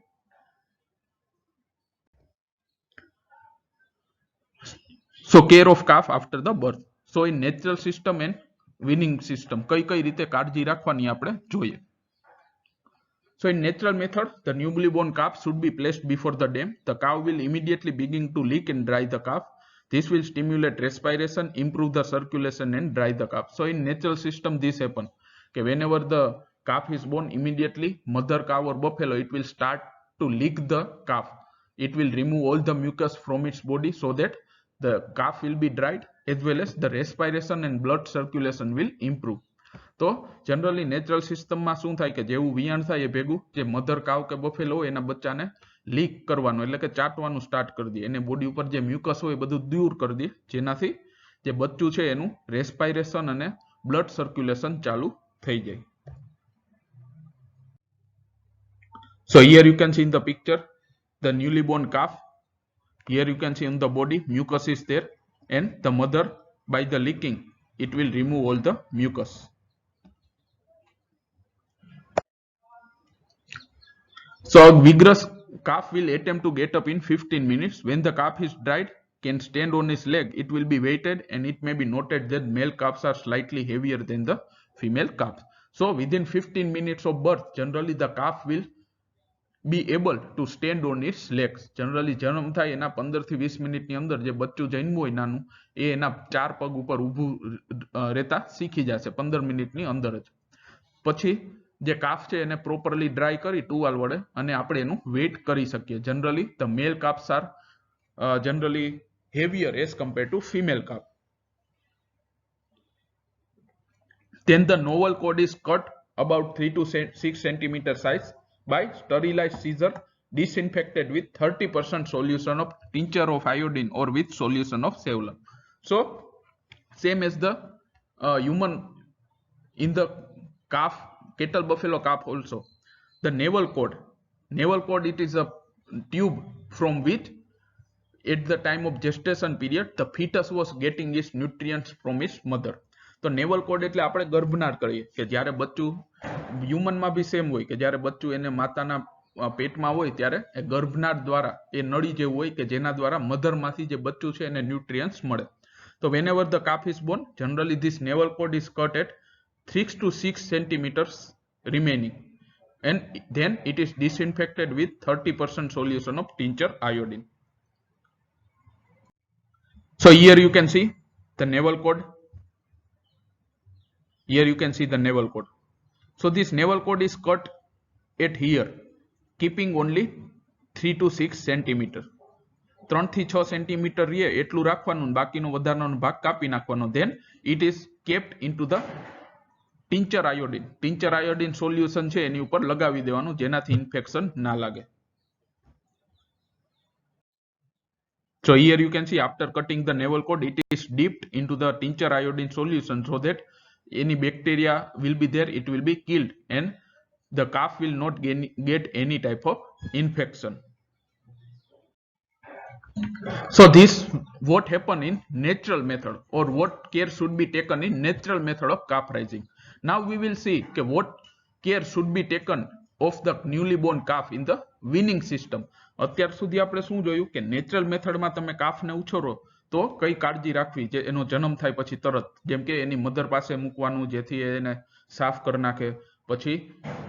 [SPEAKER 1] So care of calf after the birth. So in natural system and weaning system કઈ રીતે કાળજી રાખવાની આપણે જોઈએ. So in natural method, the newly born calf should be placed before the dam. The cow will immediately begin to lick and dry the calf. This will stimulate respiration, improve the circulation and dry the calf. So in natural system this happen. Okay, whenever the calf is born, immediately mother cow or buffalo, it will start to lick the calf. It will remove all the mucus from its body so that the calf will be dried as well as the respiration and blood circulation will improve. તો generally natural સિસ્ટમમાં શું થાય કે જેવું વિયાણ થાય એ ભેગું જે mother કાવ કે બફેલો હોય એના બચ્ચાને લીક કરવાનું એટલે કે ચાટવાનું સ્ટાર્ટ કરી દે એને બોડી ઉપર જે મ્યુકસ હોય બધું દૂર કરી દે જેનાથી જે બચ્ચું છે એનું રેસ્પાયરેશન અને બ્લડ સર્ક્યુલેશન ચાલુ થઈ જાય. So here you can see in the picture the newly born calf. Here you can see on the body mucus is there and the mother by the licking it will remove all the mucus. So a vigorous calf will attempt to get up in 15 minutes. When the calf is dried, can stand on his leg, it will be weighted and it may be noted that male calves are slightly heavier than the female calves. So within 15 minutes of birth, generally the calf will be able to stand on its legs. Generally જન્મ થાય એના 15 થી 20 મિનિટની અંદર જે બચ્ચું જન્મ્યું હોય નાનું એ એના ચાર પગ ઉપર ઊભું રહેતા શીખી જશે 15 મિનિટની અંદર જ. પછી જે કાફ છે એને પ્રોપરલી ડ્રાય કરી ટુવાલ વડે અને આપણે એનું વેઇટ કરી શકીએ. Generally the male calves are generally heavier as compared to female calf. Then the novel cord is cut about 3 to 6 centimeter size by sterilized scissor, disinfected with 30% solution of tincture of iodine or with solution of Sevlon. So same as the human in the calf, cattle buffalo calf also, the navel cord, it is a tube from which at the time of gestation period the fetus was getting its nutrients from its mother. તો naval code એટલે આપણે ગર્ભનાળ કહીએ કે જ્યારે બચ્ચું હ્યુમનમાં બી same હોય કે જ્યારે બચ્ચું એને માતાના પેટમાં હોય ત્યારે એ ગર્ભનાળ દ્વારા એ નળી જેવું હોય કે જેના દ્વારા મધરમાંથી જે બચ્ચું છે એને ન્યુટ્રિયન્ટ્સ મળે. તો whenever the calf is born, generally this navel cord is cut at 3 to 6 centimeters remaining, and then it is disinfected with 30% solution of tincture iodine. So here you can see the navel cord. Here you can see the navel cord. So this navel cord is cut at here, keeping only 3 to 6 centimeter. 3 થી 6 centimetre રહે એટલું રાખવાનું, બાકીનો વધારાનો ભાગ કાપી નાખવાનો. Then it is kept into the tincture iodine. Tincture iodine solution છે એની ઉપર લગાવી દેવાનું જેનાથી ઇન્ફેક્શન ના લાગે. So here you can see after cutting the navel cord, it is dipped into the tincture iodine solution so that any bacteria will be there, it will be killed, and the calf will not get any type of infection. So this what happen in natural method, or what care should be taken in natural method of calf raising. Now we will see what care should be taken of the newly born calf in the weaning system. અત્યાર સુધી આપણે શું જોયું કે natural મેથડમાં તમે કાફને ઉછેરો તો કઈ કાળજી રાખવી, જે એનો જન્મ થાય પછી તરત, જેમ કે એની મધર પાસે મૂકવાનું જેથી એને સાફ કરી નાખે, પછી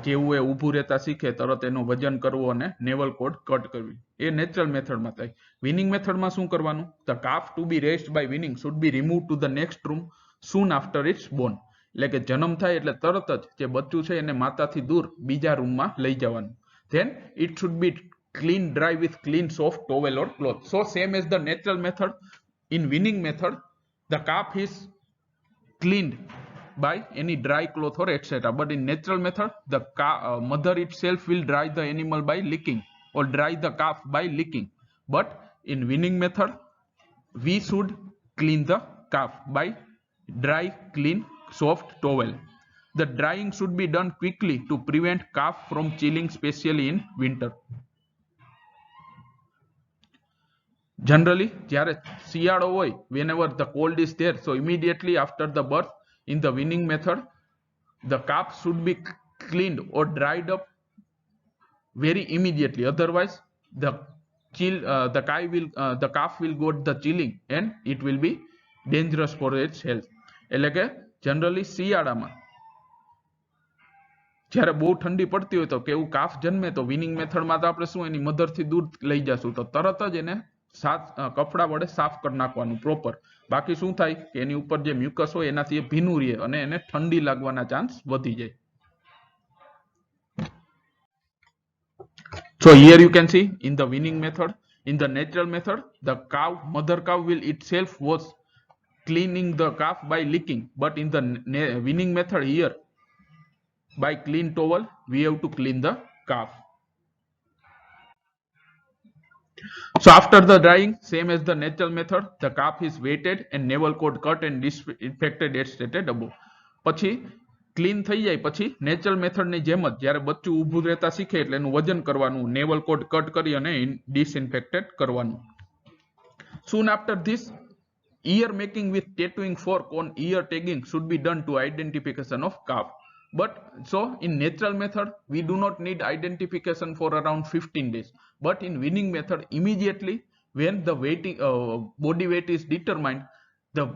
[SPEAKER 1] જેવું એ ઊભું રહેતા શીખે તરત એનો વજન કરવો અને નેવલ કોડ કટ કરવી, એ નેચરલ મેથડમાં થાય. વિનિંગ મેથડમાં શું કરવાનું? The calf to be raised by weaning should be remove to the next room soon after it's born. એટલે કે જન્મ થાય એટલે તરત જ જે બચ્ચું છે એને માતાથી દૂર બીજા રૂમમાં લઈ જવાનું. Then it should be clean dry with clean soft towel or cloth. So same as the natural method, in weaning method the calf is cleaned by any dry cloth or etc. But in natural method the mother itself will dry the animal by licking, or dry the calf by licking. But in weaning method we should clean the calf by dry clean soft towel. The drying should be done quickly to prevent calf from chilling, especially in winter. Generally, જ્યારે શિયાળો હોય, whenever the cold is there, so immediately after the birth, in the weaning method, the calf should be cleaned or dried up very immediately. Otherwise, the calf will got the chilling and it will be dangerous for its health. એટલે કે generally શિયાળામાં જ્યારે બહુ ઠંડી પડતી હોય તો કેવું કાફ જન્મે તો વિનિંગ મેથડમાં તો આપણે શું એની મધરથી દૂર લઈ જશું તો તરત જ એને કપડા વડે સાફ કરી નાખવાનું પ્રોપર. બાકી શું થાય કે એની ઉપર જે મ્યુકસ હોય એનાથી ભીનું રહે અને એને ઠંડી લાગવાના ચાન્સ વધી જાય. So here you can see in the weaning method, in the natural method, the mother cow will itself was cleaning the calf by licking, but in the weaning method here, by clean towel we have to clean the calf. So after the drying, same as the natural method, the calf is weighted and navel cord cut and disinfected as stated above. પછી clean થઈ જાય પછી natural મેથડની જેમ જ જ્યારે બચ્ચું ઊભું રહેતા શીખે એટલે એનું વજન કરવાનું, નેવલ કોડ કટ કરી અને ડિસઇન્ફેક્ટેડ કરવાનું. Soon after this, ear making with tattooing fork on ear tagging should be done to identification of calf. But so in natural method we do not need identification for around 15 days, but in weaning method immediately when the body weight is determined, the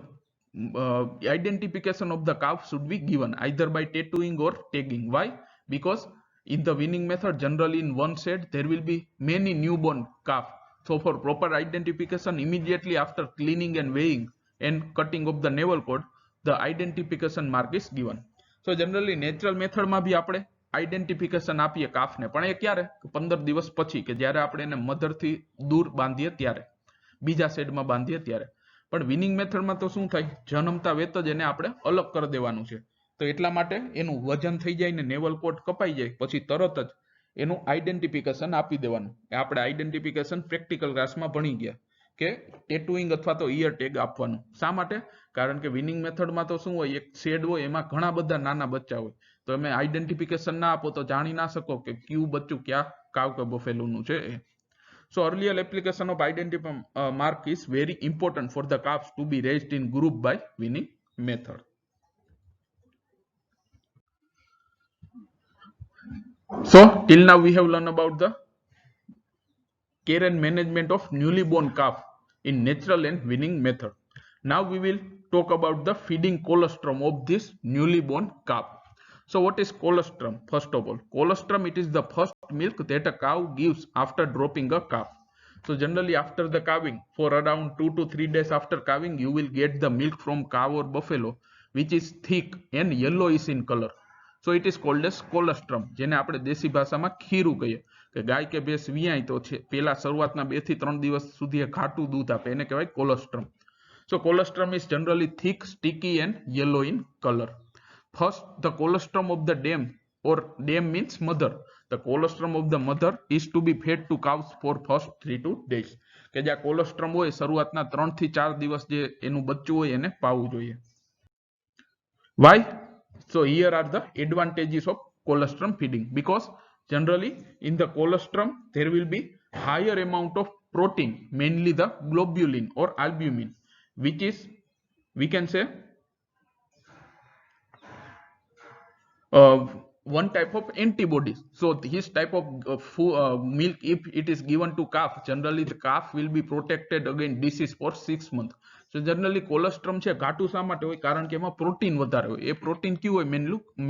[SPEAKER 1] identification of the calf should be given either by tattooing or tagging. Why? Because in the weaning method generally in one shed there will be many newborn calf. So for proper identification, immediately after cleaning and weighing and cutting of the navel cord, the identification mark is given. So generally natural method માં ભી આપણે identification આપીએ કાફને, પણ એ ક્યારે? 15 દિવસ પછી કે જ્યારે આપણે એને મધરથી દૂર બાંધીએ ત્યારે, બીજા શેડમાં બાંધીએ ત્યારે. પણ વિનિંગ મેથડમાં તો શું થાય? જન્મતા વેત જ એને આપણે અલગ કરી દેવાનું છે. તો એટલા માટે એનું વજન થઈ જાય ને નેવલ કોટ કપાઈ જાય પછી તરત જ એનું આઈડેન્ટિફિકેશન આપી દેવાનું. આપણે આઈડેન્ટિફિકેશન પ્રેક્ટિકલ ક્લાસમાં ભણી ગયા કે ટેટુઇંગ અથવા તો ઇયર ટેગ આપવાનું. શા માટે? કારણ કે વિનિંગ મેથડમાં તો શું હોય, એક શેડ હોય એમાં ઘણા બધા નાના બચ્ચા હોય, તો તમે આઈડેન્ટિફિકેશન ના આપો તો જાણી ના શકો કે કયું બચ્ચું ક્યાં કાવ કે બફેલોનું છે. So earlier application of identity mark is very important for the calves to be raised in group by winning method. So till now we have learned about the care and management of newly born calf in natural and winning method. Now we will talk about the feeding colostrum of this newly born calf. So what is colostrum? First of all, colostrum, it is the first milk that a cow gives after dropping a calf. So generally after the calving, for around 2 to 3 days after calving, you will get the milk from cow or buffalo, which is thick and yellowish in color. So it is called as colostrum, જેને આપણે દેશી ભાષામાં ખીરું કહીએ. કે ગાય કે ભેંસ વિયાય તો છે પેલા શરૂઆતના 2 થી 3 દિવસ સુધી ઘાટું દૂધ આપે, એને કહેવાય colostrum. So colostrum is generally thick, sticky and yellow in color. First, the colostrum of the dam, or dam means mother. The colostrum of the mother is to be fed to cows for first 3 to 2 days. કે જે colostrum હોય શરૂઆતના 3 થી 4 દિવસ જે એનું બચ્ચું હોય એને પાવું જોઈએ. Why? So here are the advantages of colostrum feeding, because generally in the colostrum there will be higher amount of protein, mainly the globulin or albumin, which is, we can say, one type of antibodies. So this type of milk, if it is given to calf, generally the calf will be protected against disease for 6 months. So generally colostrum છે ઘાટું શા માટે હોય? કારણ કે એમાં protein વધારે હોય. એ protein કયું હોય?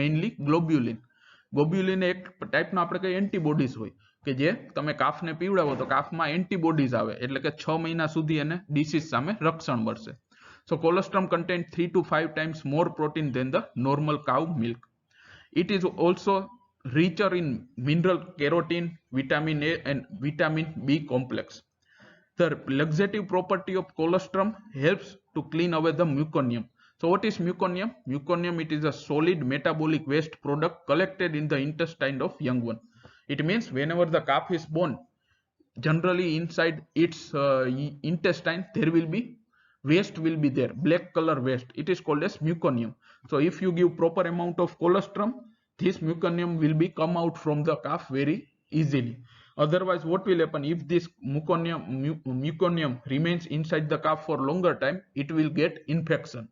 [SPEAKER 1] મેઇનલી ગ્લોબ્યુલિન. ગ્લોબ્યુલિન એક ટાઈપના આપણે કઈ એન્ટીબોડીઝ હોય કે જે તમે કાફને પીવડાવો તો કાફમાં એન્ટીબોડીઝ આવે, એટલે કે 6 મહિના સુધી એને ડિસીઝ સામે રક્ષણ મળશે. So colostrum contains 3 to 5 times more protein than the normal cow milk. It is also richer in mineral carotene, vitamin A and vitamin B complex. The laxative property of colostrum helps to clean away the meconium. So what is meconium? Meconium, it is a solid metabolic waste product collected in the intestine of young one. It means whenever the calf is born, generally inside its intestine there will be waste will be there, black color waste. It is called as meconium. So if you give proper amount of colostrum, this meconium will be come out from the calf very easily. Otherwise what will happen, if this meconium remains inside the calf for longer time, it will get infection.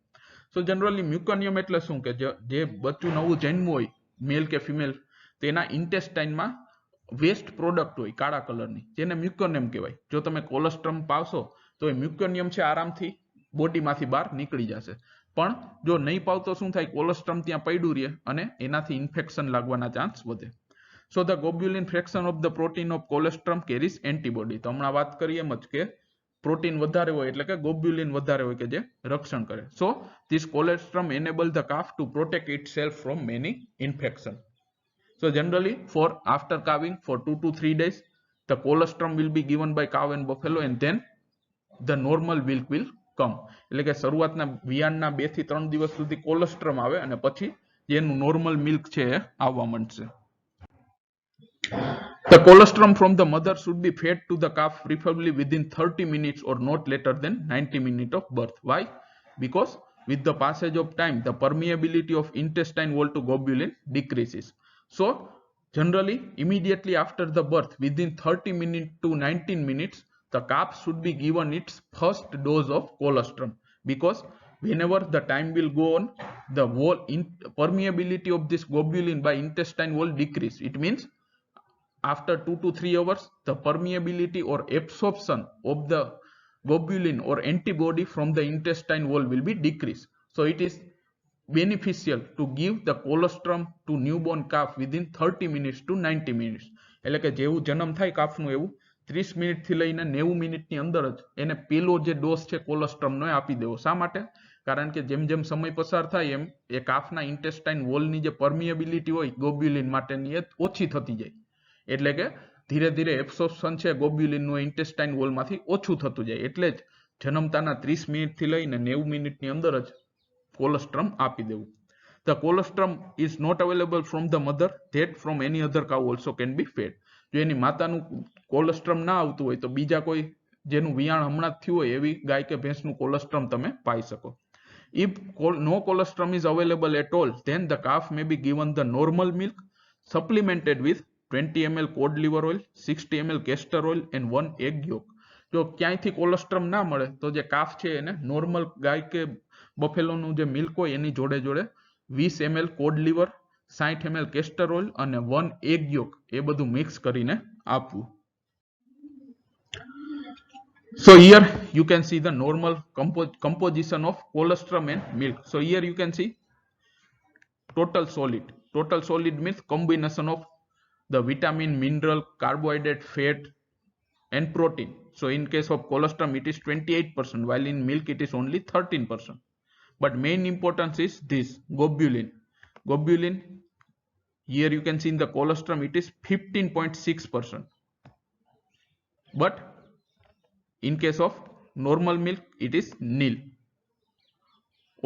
[SPEAKER 1] So generally meconium એટલે શું કે જે બચ્ચું નવું જન્મ્યું હોય મેલ કે female, તેના ઇન્ટેસ્ટાઇનમાં waste product હોય કાળા કલરની, જેને મ્યુકોનિયમ કહેવાય. જો તમે કોલેસ્ટ્રમ પાવશો તો એ મ્યુકોનિયમ છે આરામથી બોડીમાંથી બહાર નીકળી જશે. પણ જો નહીં પાવ તો શું થાય, કોલેસ્ટ્રમ ત્યાં પડ્યું રહે અને એનાથી ઇન્ફેક્શન લાગવાના ચાન્સ વધે. So the globulin fraction of the protein of colostrum carries antibody. તો હમણાં વાત કરી એમ જ કે પ્રોટીન વધારે હોય એટલે કે globulin વધારે હોય કે જે રક્ષણ કરે. So this colostrum enable the calf to protect itself from many infection. So generally for after calving for 2 to 3 days, the colostrum will be given by cow and buffalo, and then the normal milk will come. એટલે કે શરૂઆતના વિયાણના 2 થી 3 દિવસ સુધી કોલેસ્ટ્રમ આવે અને પછી જેનું નોર્મલ મિલ્ક છે એ આવવા માંડશે. The colostrum from the mother should be fed to the calf preferably within 30 minutes or not later than 90 minutes of birth. Why? Because with the passage of time, the permeability of intestine wall to globulin decreases. So generally immediately after the birth, within 30 minutes to 19 minutes, the calf should be given its first dose of colostrum, because whenever the time will go on, the wall permeability of this globulin by intestine wall decrease. It means after 2 to 3 hours, the permeability or absorption of the globulin or antibody from the intestine wall will be decreased. So it is beneficial to give the colostrum to newborn calf within 30 minutes to 90 minutes. એટલે કે જેવું જન્મ થાય કાફનું એવું 30 મિનિટથી લઈને 90 મિનિટની અંદર જ એને પેલો જે ડોઝ છે કોલેસ્ટ્રમનો એ આપી દેવો. શા માટે? કારણ કે જેમ જેમ સમય પસાર થાય એમ એ કાફના ઇન્ટેસ્ટાઇન વોલની જે પરમિએબિલિટી હોય ગ્લોબ્યુલિન માટેની એ ઓછી થતી જાય. એટલે કે ધીરે ધીરે એબ્સોર્પ્શન છે ગ્લોબ્યુલિનનું ઇન્ટેસ્ટાઇન વોલમાંથી ઓછું થતું જાય. એટલે જ જન્મતાના 30 મિનિટથી લઈને 90 મિનિટની અંદર જ કોલેસ્ટ્રમ આપી દેવું. The colostrum is not available from the mother, that from any other cow also can be fed. જો એની માતાનું કોલેસ્ટ્રમ ના આવતું હોય તો બીજા કોઈ જેનું વિયાણ હમણાં જ થયું હોય એવી ગાય કે ભેંસનું કોલેસ્ટ્રમ તમે પાઈ શકો. If no colostrum is available at all, then the calf may be given the normal milk supplemented with 20 ml cod liver oil, 60 ml castor oil and 1 egg yolk. જો ક્યાંયથી કોલેસ્ટ્રમ ના મળે તો જે કાફ છે એને નોર્મલ ગાય કે બફેલોનું જે મિલ્ક હોય એની જોડે જોડે 20 ml cod liver, 60 ml castor oil અને 1 એગ યોક એ બધું મિક્સ કરીને આપવું. So here you can see the normal composition of colostrum and milk. So here you can see total solid. Total solid means combination of the vitamin, mineral, carbohydrate, fat and protein. So in case of colostrum it is 28%, while in milk it is only 13%. But main importance is this globulin. Globulin, here you can see in the colostrum it is 15.6%. But in case of normal milk it is nil.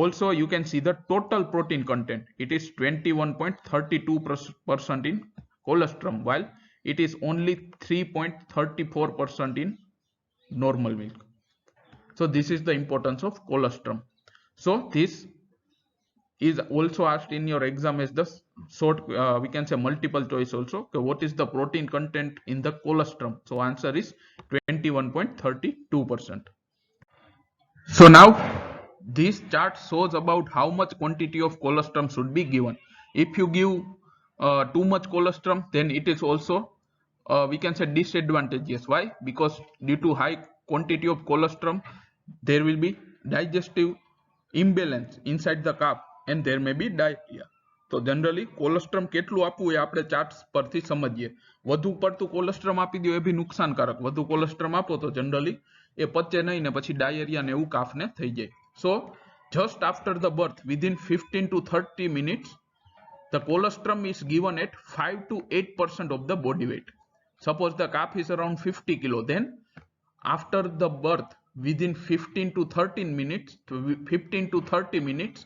[SPEAKER 1] Also you can see the total protein content. It is 21.32% in colostrum, while it is only 3.34% in normal milk. So this is the importance of colostrum. So this is also asked in your exam as the short we can say multiple choice also. Okay, what is the protein content in the colostrum? So answer is 21.32%. So now this chart shows about how much quantity of colostrum should be given. If you give too much colostrum, then it is also we can say disadvantageous. Why? Because due to high quantity of colostrum there will be digestive imbalance inside the calf and there may be diarrhea. તો generally કોલેસ્ટ્રમ કેટલું આપવું એ આપણે charts પરથી સમજીએ. વધુ પડતું કોલેસ્ટ્રમ આપી દો એ બી નુકસાનકારક. વધુ કોલેસ્ટ્રમ આપો તો જનરલી એ પચે નહીં ને પછી ડાયરિયા ને એવું કાફને થઈ જાય. સો just after the birth, within 15 to 30 minutes, the colostrum is given at 5 to 8% of the body weight. Suppose the calf is around 50 kilo, then after the birth, within 15 to 30 minutes,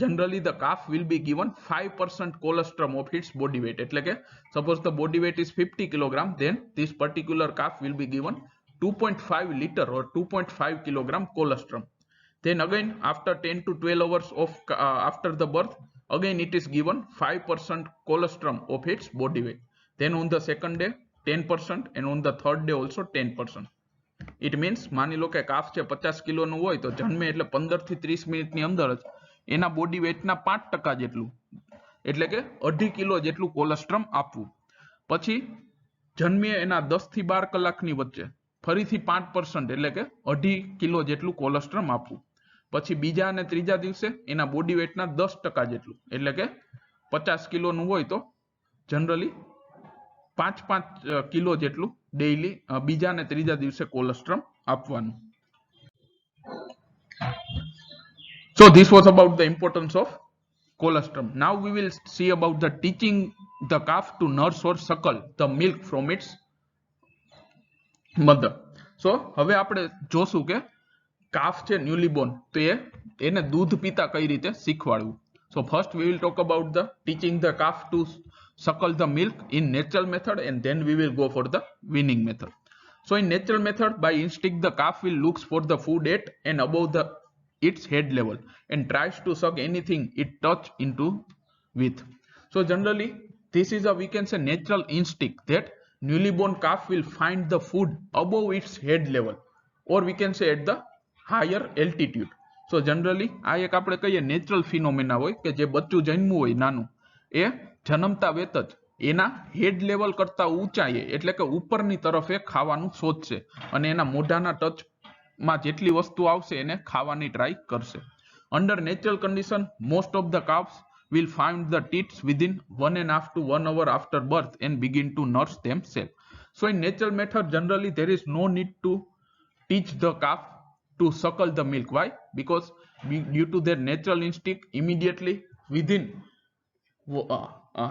[SPEAKER 1] generally the calf will be given 5% colostrum of its body weight. એટલે કે suppose the body weight is 50 kilogram, then this particular calf will be given 2.5 liter or 2.5 kilogram colostrum. Then again after 10 to 12 hours of after the birth, again it is given 5% colostrum of its body weight. Then on the second day 10% and on the third day also 10%. It means માની લો કે calf છે 50 કિલોનું હોય તો જન્મે એટલે 15 થી 30 મિનિટની અંદર જ એના બોડી વેટના 5% જેટલું એટલે કે 2.5 કિલો જેટલું કોલેસ્ટ્રમ આપવું. પછી જન્મે એના 10 થી 12 કલાકની વચ્ચે ફરીથી 5% એટલે કે 2.5 કિલો જેટલું કોલેસ્ટ્રમ આપવું. પછી બીજા અને ત્રીજા દિવસે એના બોડી વેટના 10% જેટલું એટલે કે 50 કિલોનું હોય તો જનરલી 5 કિલો જેટલું ડેઈલી બીજા અને ત્રીજા દિવસે કોલેસ્ટ્રમ આપવાનું. So this was about the importance of colostrum. Now we will see about the teaching the calf to nurse or suckle the milk from its mother. So હવે આપણે જોશું કે કાફ છે ન્યુલી બોર્ન તો એને દૂધ પીતા કઈ રીતે શીખવાડવું. So first we will talk about the teaching the calf to suckle the milk in natural method and then we will go for the weaning method. So in natural method, by instinct the calf will looks for the food at and above its head level and tries to suck anything it touch into with. So generally this is a we can say natural instinct that newly born calf will find the food above its head level or we can say at the higher altitude. So generally આ એક આપણે કહીએ natural phenomena હોય કે જે બચ્ચું જન્મ્યું હોય નાનું એ જન્મતા વેત જ એના હેડ લેવલ કરતા ઊંચાઈએ એટલે કે ઉપરની તરફ એ ખાવાનું શોધશે અને એના મોઢાના ટચમાં જેટલી વસ્તુ આવશે એને ખાવાની ટ્રાય કરશે. Under natural condition, most of the calves will find the teats within 1.5 to 1 hour after birth and begin to nurse themselves. So in natural method, generally there is no need to teach the calf to suckle the milk. Why? Because due to their natural instinct, immediately within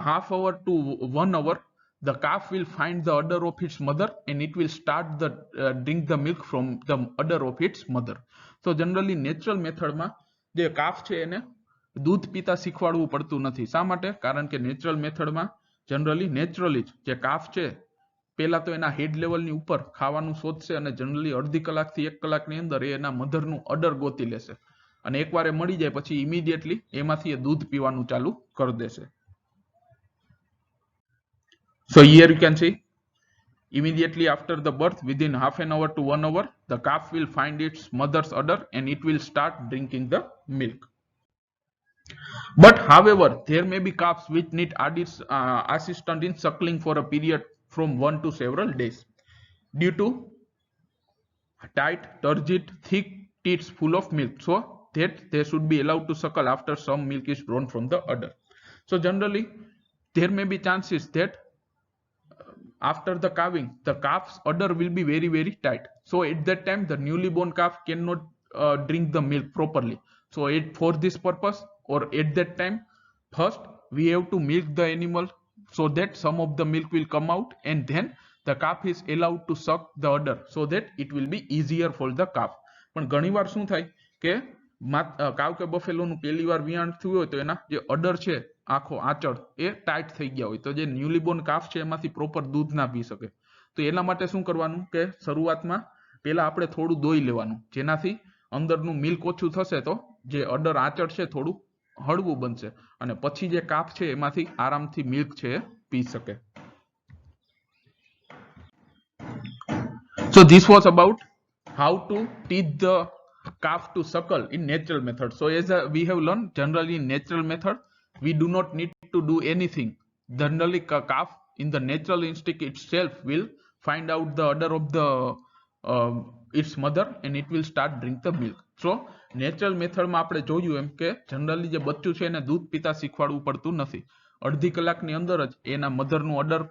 [SPEAKER 1] half hour to 1 hour, the calf will find the udder of its mother and it will start the drink the milk from the udder of its mother. So generally natural method માં જે calf છે એને દૂધ પીતા શીખવાડવું પડતું નથી. શા માટે? કારણ કે નેચરલ મેથડમાં જનરલી નેચરલી જે કાફ છે પેલા તો એના હેડ લેવલની ઉપર ખાવાનું શોધશે અને જનરલી અડધી કલાકથી 1 કલાકની અંદર એ એના મધરનું અડર ગોતી લેશે અને એકવાર એ મળી જાય પછી ઇમિડિયેટલી એમાંથી એ દૂધ પીવાનું ચાલુ કરી દેશે. So here you can see immediately after the birth, within half an hour to 1 hour, the calf will find its mother's udder and it will start drinking the milk. But however, there may be calves which need assistance in suckling for a period from 1 to several days due to tight, turgid, thick teats full of milk, so that they should be allowed to suckle after some milk is drawn from the udder. So generally, there may be chances that after the calving, the calf's udder will be very, very tight. So at that time, the newly born calf cannot drink the milk properly. So for this purpose, or at that time, first we have to milk the animal so that some of the milk will come out, and then the calf is allowed to suck the udder so that it will be easier for the calf. પણ ઘણીવાર શું થાય કે કાવ કે બફેલોનું પહેલી વાર વિયાણ થયું હોય તો એના જે અડર છે આખો આંચળ એ ટાઈટ થઈ ગયા હોય તો જે ન્યુલી બોર્ન કાફ છે એમાંથી પ્રોપર દૂધ ના પી શકે. તો એના માટે શું કરવાનું કે શરૂઆતમાં પહેલા આપણે થોડું દોઈ લેવાનું જેનાથી અંદરનું મિલ્ક ઓછું થશે તો જે અડર આંચળ છે થોડું હળવું બનશે અને પછી જે કાફ છે એમાંથી આરામથી મિલ્ક છે એ પી શકે. So this was about how to teach the calf to suckle in natural method. So as we have learned, generally in natural method we do not need to do anything. Generally calf in the natural instinct itself will find out the udder of the its mother and it will start drink the milk. So natural method માં આપણે જોયું એમ કે generally જે બચ્ચું છે એને દૂધ પીતા શીખવાડવું પડતું નથી. અડધી કલાકની અંદર જ એના મધરનું અડર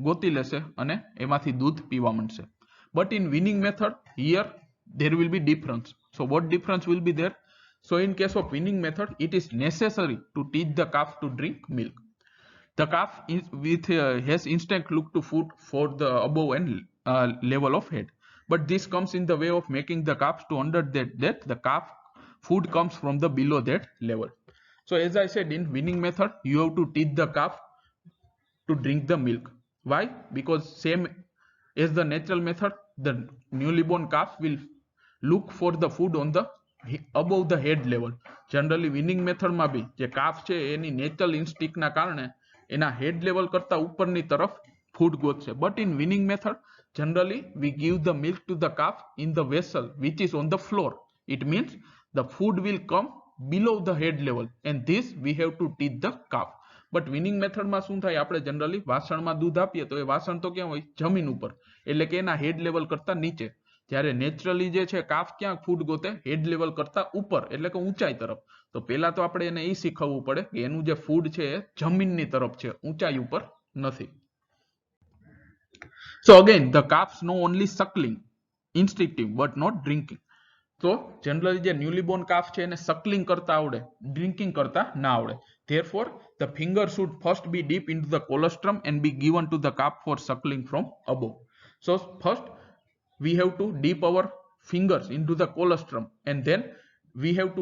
[SPEAKER 1] ગોતી લેશે અને એમાંથી દૂધ પીવા માંડશે. But in weaning method, here there will be difference. So what difference will be there? So in case of weaning method, it is necessary to teach the calf to drink milk. The calf has instinct look to food for the above and level of head. But this comes in the way of making the calf to understand that the calf food comes from the below that level. So as I said, in weaning method, you have to teach the calf to drink the milk. Why? Because same as the natural method, the newly born calf will look for the food on the above the head level. Generally weaning method માં બી જે calf છે એની natural instinct ના કારણે એના head level કરતા ઉપરની તરફ food ગોતશે. But in weaning method, generally we give the milk to the calf in the vessel which is on the floor. It means the food will come below the head level and this we have to teach the calf. But winning મેથડમાં શું થાય આપણે generally વાસણમાં દૂધ આપીએ તો એ વાસણ તો ક્યાં હોય જમીન ઉપર એટલે કે એના હેડ લેવલ કરતા નીચે જ્યારે નેચરલી જે છે કાફ ક્યાં ફૂડ ગોતે હેડ લેવલ કરતા ઉપર એટલે કે ઊંચાઈ તરફ તો પહેલા તો આપણે એને એ શીખવવું પડે કે એનું જે ફૂડ છે એ જમીનની તરફ છે ઊંચાઈ ઉપર નથી. So again the calves know only suckling instinctive but not drinking. So generally જે newly born calf છે એને suckling કરતા આવડે drinking કરતા ના આવડે. Therefore the finger should first be deep into the colostrum and be given to the calf for suckling from above. So first we have to dip our fingers into the colostrum and then we have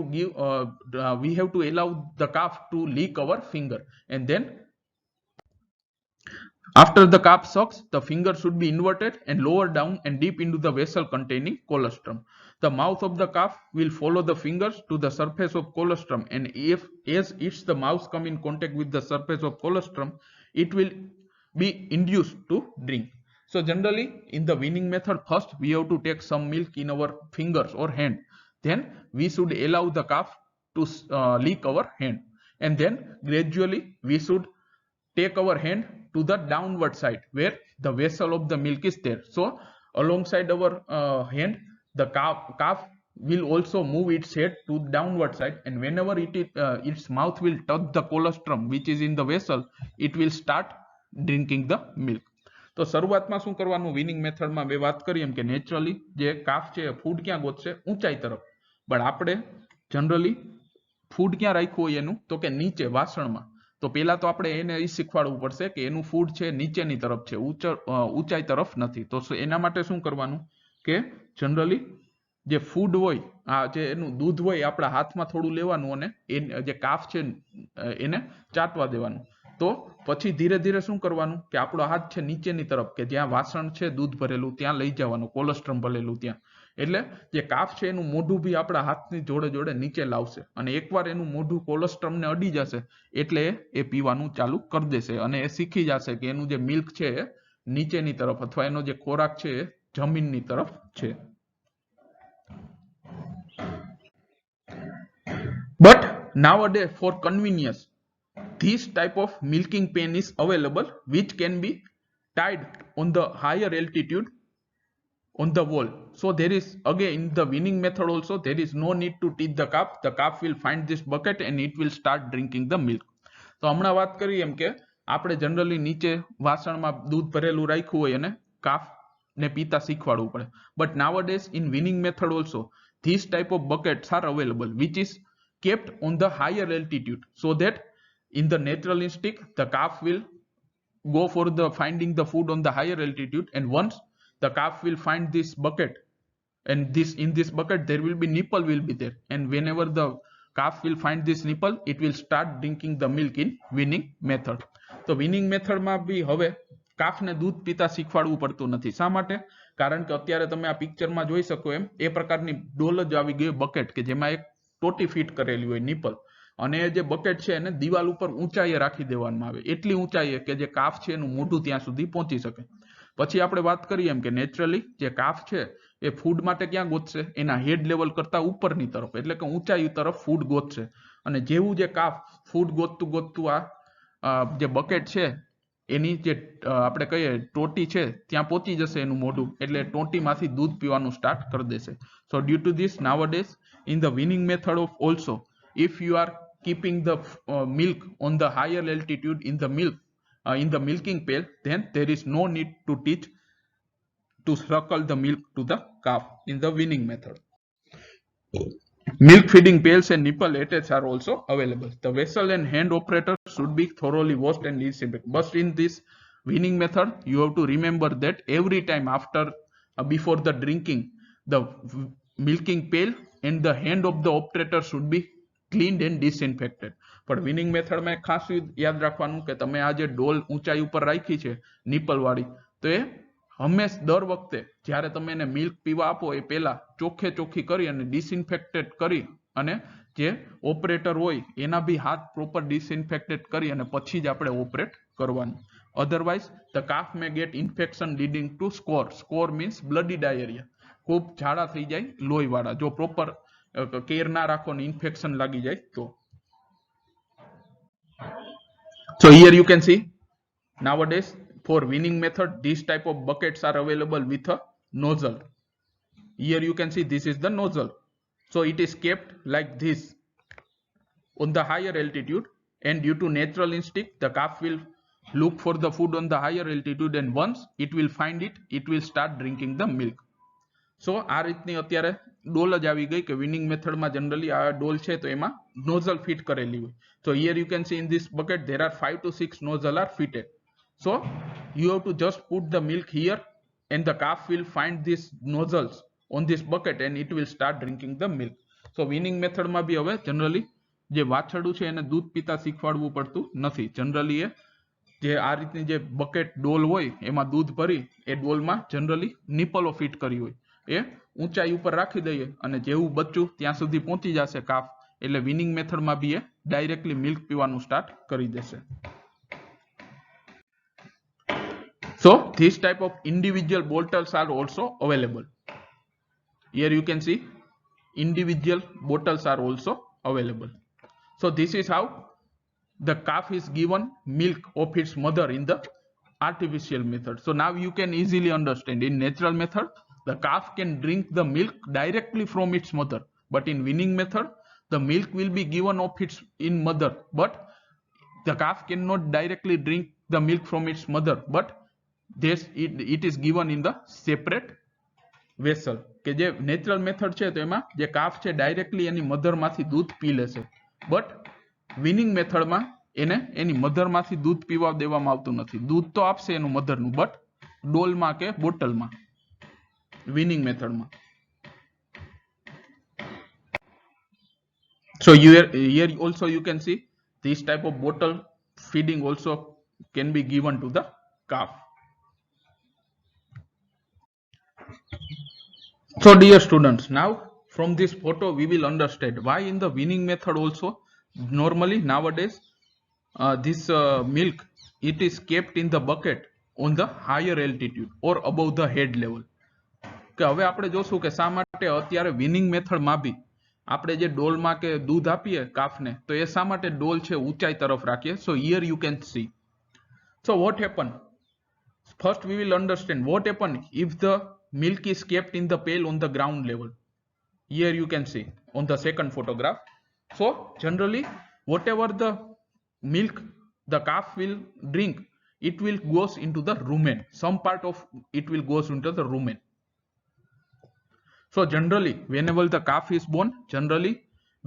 [SPEAKER 1] to allow the calf to lick our finger and then after the calf sucks, the finger should be inverted and lower down and deep into the vessel containing colostrum. The mouth of the calf will follow the fingers to the surface of colostrum and as the mouth come in contact with the surface of colostrum, it will be induced to drink. So generally in the weaning method, first we have to take some milk in our fingers or hand. Then we should allow the calf to lick our hand and then gradually we should take our hand to the downward side where the vessel of the milk is there. So alongside our hand, the calf will also move its head to downward side and whenever its mouth will touch the colostrum which is in the vessel, it will start drinking the milk. તો શરૂઆતમાં શું કરવાનું winning મેથડમાં બે વાત કરી એમ કે naturally જે કાફ છે ફૂડ ક્યાં ગોતશે ઊંચાઈ તરફ પણ આપણે જનરલી ફૂડ ક્યાં રાખ્યું હોય એનું તો કે નીચે વાસણમાં તો પહેલા તો આપણે એને એ શીખવાડવું પડશે કે એનું ફૂડ છે નીચેની તરફ છે ઊંચાઈ તરફ નથી. તો એના માટે શું કરવાનું કે જનરલી જે ફૂડ હોય જે એનું દૂધ હોય આપણા હાથમાં થોડું લેવાનું અને જે કાફ છે એને ચાટવા દેવાનું. તો પછી ધીરે ધીરે શું કરવાનું કે આપણો હાથ છે નીચેની તરફ કે જ્યાં વાસણ છે દૂધ ભરેલું ત્યાં લઈ જવાનું, કોલેસ્ટ્રોમ ભરેલું ત્યાં, એટલે જે કાફ છે એનું મોઢું બી આપણા હાથની જોડે જોડે નીચે લાવશે અને એકવાર એનું મોઢું કોલેસ્ટ્રોમને અડી જશે એટલે એ પીવાનું ચાલુ કરી દેશે અને એ શીખી જશે કે એનું જે મિલ્ક છે એ નીચેની તરફ અથવા એનો જે ખોરાક છે એ જમીનની તરફ છે. But nowadays, for convenience, this type of milking pen is available, which can be tied on the higher altitude on the wall. So there is again in the weaning method also there is no need to teach the calf. The calf will find this bucket and it will start drinking the milk. તો હમણાં વાત કરી એમ કે આપણે generally નીચે વાસણમાં દૂધ ભરેલું રાખ્યું હોય અને કાફ ને પીતા શીખવાડવું પડે. But nowadays in weaning method also these type of buckets are available, which is kept on the higher altitude, so that in the natural instinct the calf will go for the finding the food on the higher altitude, and once the calf will find this bucket and this in this bucket there will be nipple will be there, and whenever the calf will find this nipple it will start drinking the milk in weaning method. તો weaning method માં બી હવે કાફને દૂધ પીતા શીખવાડવું પડતું નથી. શા માટે? કારણ કે અત્યારે તમે આ પિક્ચરમાં જોઈ શકો એમ એ પ્રકારની ડોલ જ આવી ગઈ બકેટ કે જેમાં એક ટોટી ફિટ કરેલી હોય નિપલ, અને એ જે બકેટ છે એને દિવાલ ઉપર ઊંચાઈએ રાખી દેવામાં આવે, એટલી ઊંચાઈએ કે જે કાફ છે એનું મોઢું ત્યાં સુધી પહોંચી શકે. પછી આપણે વાત કરીએ એમ કે નેચરલી જે કાફ છે એ ફૂડ માટે ક્યાં ગોતશે? એના હેડ લેવલ કરતા ઉપરની તરફ, એટલે કે ઊંચાઈ તરફ ફૂડ ગોતશે. અને જેવું જે કાફ ફૂડ ગોતતું ગોતતું આ જે બકેટ છે એની જે આપણે કહીએ ટોટી છે ત્યાં પહોંચી જશે એનું મોઢું, એટલે ટોટીમાંથી દૂધ પીવાનું સ્ટાર્ટ કરી દેશે. So due to this nowadays in the weaning method of also, if you are keeping the milk on the higher altitude in the milking pail, then there is no need to teach to suckle the milk to the calf in the weaning method. Milk feeding pails and nipple attach are also available. The vessel and hand operator should be thoroughly washed and disinfected. But in this weaning method, you have to remember that every time after before the drinking, the milking pail and the hand of the operator should be cleaned and disinfected. પણ winning મેથડમાં એક ખાસ યાદ રાખવાનું કે તમે આ જે ડોલ ઊંચાઈ ઉપર રાખી છે નિપલ વાળી, તો એ હંમેશ દર વખતે જ્યારે તમે એને મિલ્ક પીવા આપો એ પહેલા ચોખ્ખે ચોખ્ખી કરી અને ડિસઇન્ફેક્ટેડ કરી અને જે ઓપરેટર હોય એના બી હાથ પ્રોપર ડિસઇન્ફેક્ટેડ કરી અને પછી જ આપણે ઓપરેટ કરવાનું. Otherwise the calf may get infection leading to scour. Scour means bloody diarrhoea, ખૂબ ઝાડા થઈ જાય લોહી વાળા, જો પ્રોપર કેર ના રાખો ને ઇન્ફેક્શન લાગી જાય તો. So here you can see nowadays for weaning method these type of buckets are available with a nozzle. Here you can see this is the nozzle. So it is kept like this on the higher altitude, and due to natural instinct the calf will look for the food on the higher altitude, and once it will find it, it will start drinking the milk. So આ રીતની અત્યારે ડોલ જ આવી ગઈ કે winning મેથડમાં generally આ ડોલ છે તો એમાં નોઝલ ફિટ કરેલી હોય. So here you can see in this bucket there are 5 to 6 nozzle are fitted. So you have to just put the milk here and the calf will find these nozzles on this bucket and it will start drinking the milk. So weaning method માં બી હવે generally જે વાછરડું છે એને દૂધ પીતા શીખવાડવું પડતું નથી. જનરલી એ જે આ રીતની જે બકેટ ડોલ હોય એમાં દૂધ ભરી એ ડોલમાં જનરલી નિપલો ફિટ કરી હોય એ ઊંચાઈ ઉપર રાખી દઈએ અને જેવું બચ્ચું ત્યાં સુધી પહોંચી જશે કાફ, એટલે વિનિંગ મેથડમાં બી એ ડાયરેક્ટલી મિલ્ક પીવાનું સ્ટાર્ટ કરી દેશે. So this type of individual bottles are also available. Here you can see individual bottles are also available. So this is how the calf is given milk of its mother in the artificial method. So now you can easily understand in natural method the calf can drink the milk directly from its mother, but in weaning method the milk will be given of its in mother, but the calf cannot directly drink the milk from its mother, but it is given in the separate vessel. કે જે natural method છે તો એમાં જે calf છે directly એની મધરમાંથી દૂધ પી લેશે, but winning મેથડમાં એને એની મધરમાંથી દૂધ પીવા દેવામાં આવતું નથી. દૂધ તો આપશે એનું મધરનું, બટ ડોલમાં કે બોટલમાં winning method માં. So here also you can see this type of bottle feeding also can be given to the calf. So dear students, now from this photo we will understand why in the weaning method also normally nowadays this milk, it is kept in the bucket on the higher altitude or above the head level. કે હવે આપણે જોશું કે શા માટે અત્યારે winning મેથડમાં બી આપણે જે ડોલમાં કે દૂધ આપીએ કાફને તો એ શા માટે ડોલ છે ઊંચાઈ તરફ રાખીએ. સો here you can see. So what happen, first we will understand what happen if the milk is kept in the pail on the ground level. Here you can see on the second photograph. So generally whatever the milk the calf will drink, it will goes into the rumen. Some part of it will goes into the rumen. So generally whenever the calf is born, generally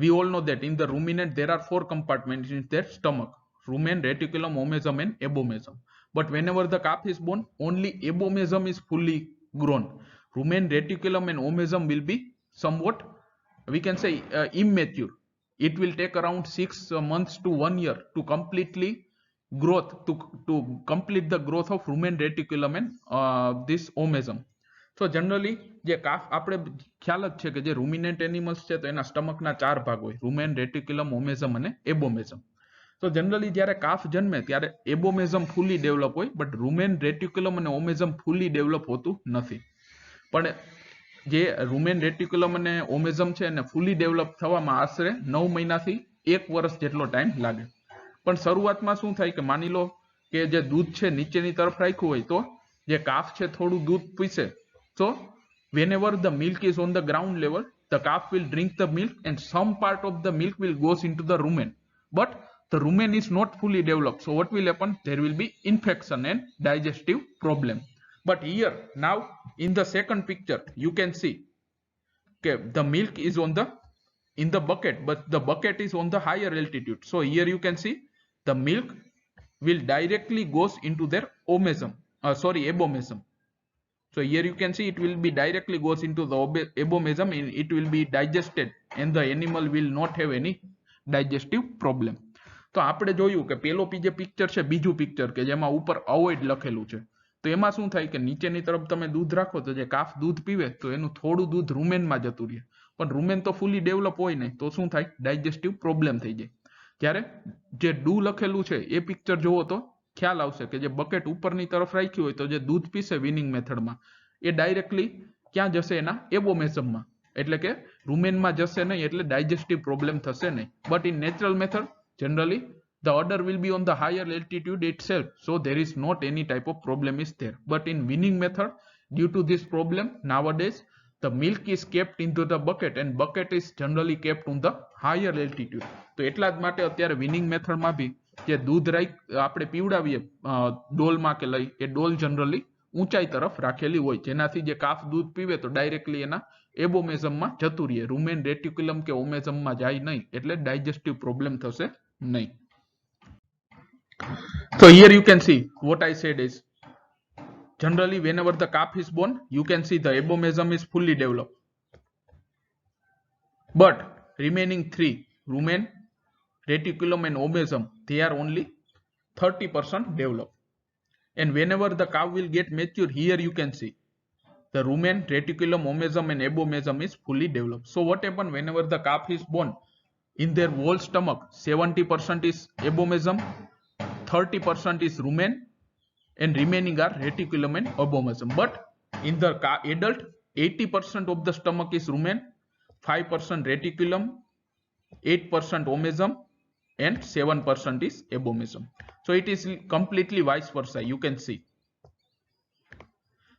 [SPEAKER 1] we all know that in the ruminant there are 4 compartments in their stomach: rumen, reticulum, omasum and abomasum. But whenever the calf is born, only abomasum is fully grown. Rumen, reticulum and omasum will be somewhat, we can say, immature. It will take around 6 months to 1 year to completely growth, to complete the growth of rumen, reticulum and this omasum. So generally જે calf આપણે ખ્યાલ જ છે કે જે રૂમિનેન્ટ animals છે તો એના સ્ટમકના 4 ભાગ હોય: રૂમેન, રેટિક્યુલમ, ઓમેઝમ અને એબોમેઝમ. તો જનરલી જ્યારે કાફ જન્મે ત્યારે એબોમેઝમ ફૂલી ડેવલપ હોય, બટ રૂમેન, રેટિક્યુલમ અને ઓમેઝમ ફૂલી ડેવલપ હોતું નથી. પણ જે રૂમેન, રેટિક્યુલમ અને ઓમેઝમ છે એને ફૂલી ડેવલપ થવામાં આશરે 9 મહિનાથી 1 વર્ષ જેટલો ટાઈમ લાગે. પણ શરૂઆતમાં શું થાય કે માની લો કે જે દૂધ છે નીચેની તરફ રાખ્યું હોય તો જે કાફ છે થોડું દૂધ પીશે. So whenever the milk is on the ground level, the calf will drink the milk and some part of the milk will goes into the rumen. But the rumen is not fully developed. So what will happen? There will be infection and digestive problem. But here now in the second picture you can see, okay, the milk is on the in the bucket, but the bucket is on the higher altitude. So here you can see the milk will directly goes into their omasum, abomasum. So here you can see it will be directly goes into the abomasum and it will be digested and the animal will not have any digestive problem. તો આપણે જોયું કે પેલો જે picture છે, બીજું picture કે જેમાં ઉપર અવોઇડ લખેલું છે, તો એમાં શું થાય કે નીચેની તરફ તમે દૂધ રાખો તો જે કાફ દૂધ પીવે તો એનું થોડું દૂધ રૂમેનમાં જતું રહે, પણ રૂમેન તો ફૂલી ડેવલપ હોય નહીં, તો શું થાય? ડાયજેસ્ટિવ પ્રોબ્લેમ થઈ જાય. જ્યારે જે ડુ લખેલું છે એ પિક્ચર જોવો તો ખ્યાલ આવશે કે જે બકેટ ઉપરની તરફ રાખ્યું હોય તો જે દૂધ પીશે વિનિંગ મેથડમાં એ ડાયરેક્ટલી ક્યાં જશે? એના એબોમેઝમમાં, એટલે કે રૂમેનમાં જશે નહીં, એટલે ડાયજેસ્ટિવ પ્રોબ્લેમ થશે નહીં. But in natural method generally the udder will be on the higher altitude itself, so there is not any type of problem is there. But in weaning method, due to this problem, nowadays the milk is kept into the bucket and bucket is generally kept on the higher altitude. તો એટલા જ માટે અત્યારે weaning method માં બી જે દૂધ આપણે પીવડાવીએ ડોલમાં કે લઈ, એ ડોલ જનરલી ઊંચાઈ તરફ રાખેલી હોય, જેનાથી જે કાફ દૂધ પીવે તો ડાયરેક્ટલી એના એબોમેઝમમાં જતું રહે, રૂમેન, રેટિક્યુલમ કે ઓમેઝમમાં જાય નહીં, એટલે ડાયજેસ્ટિવ પ્રોબ્લેમ થશે નહીં. So here you can see what I said is generally whenever the calf is born, you can see the abomasum is fully developed, but remaining 3, rumen, reticulum and omasum, they are only 30% developed. And whenever the cow will get mature, here you can see the rumen, reticulum, omasum and abomasum is fully developed. So what happens whenever the calf is born? In their whole stomach 70% is abomasum, 30% is rumen and remaining are reticulum and abomasum. But in the adult 80% of the stomach is rumen, 5% reticulum, 8% omasum and 7% is abomasum. So it is completely vice versa, you can see.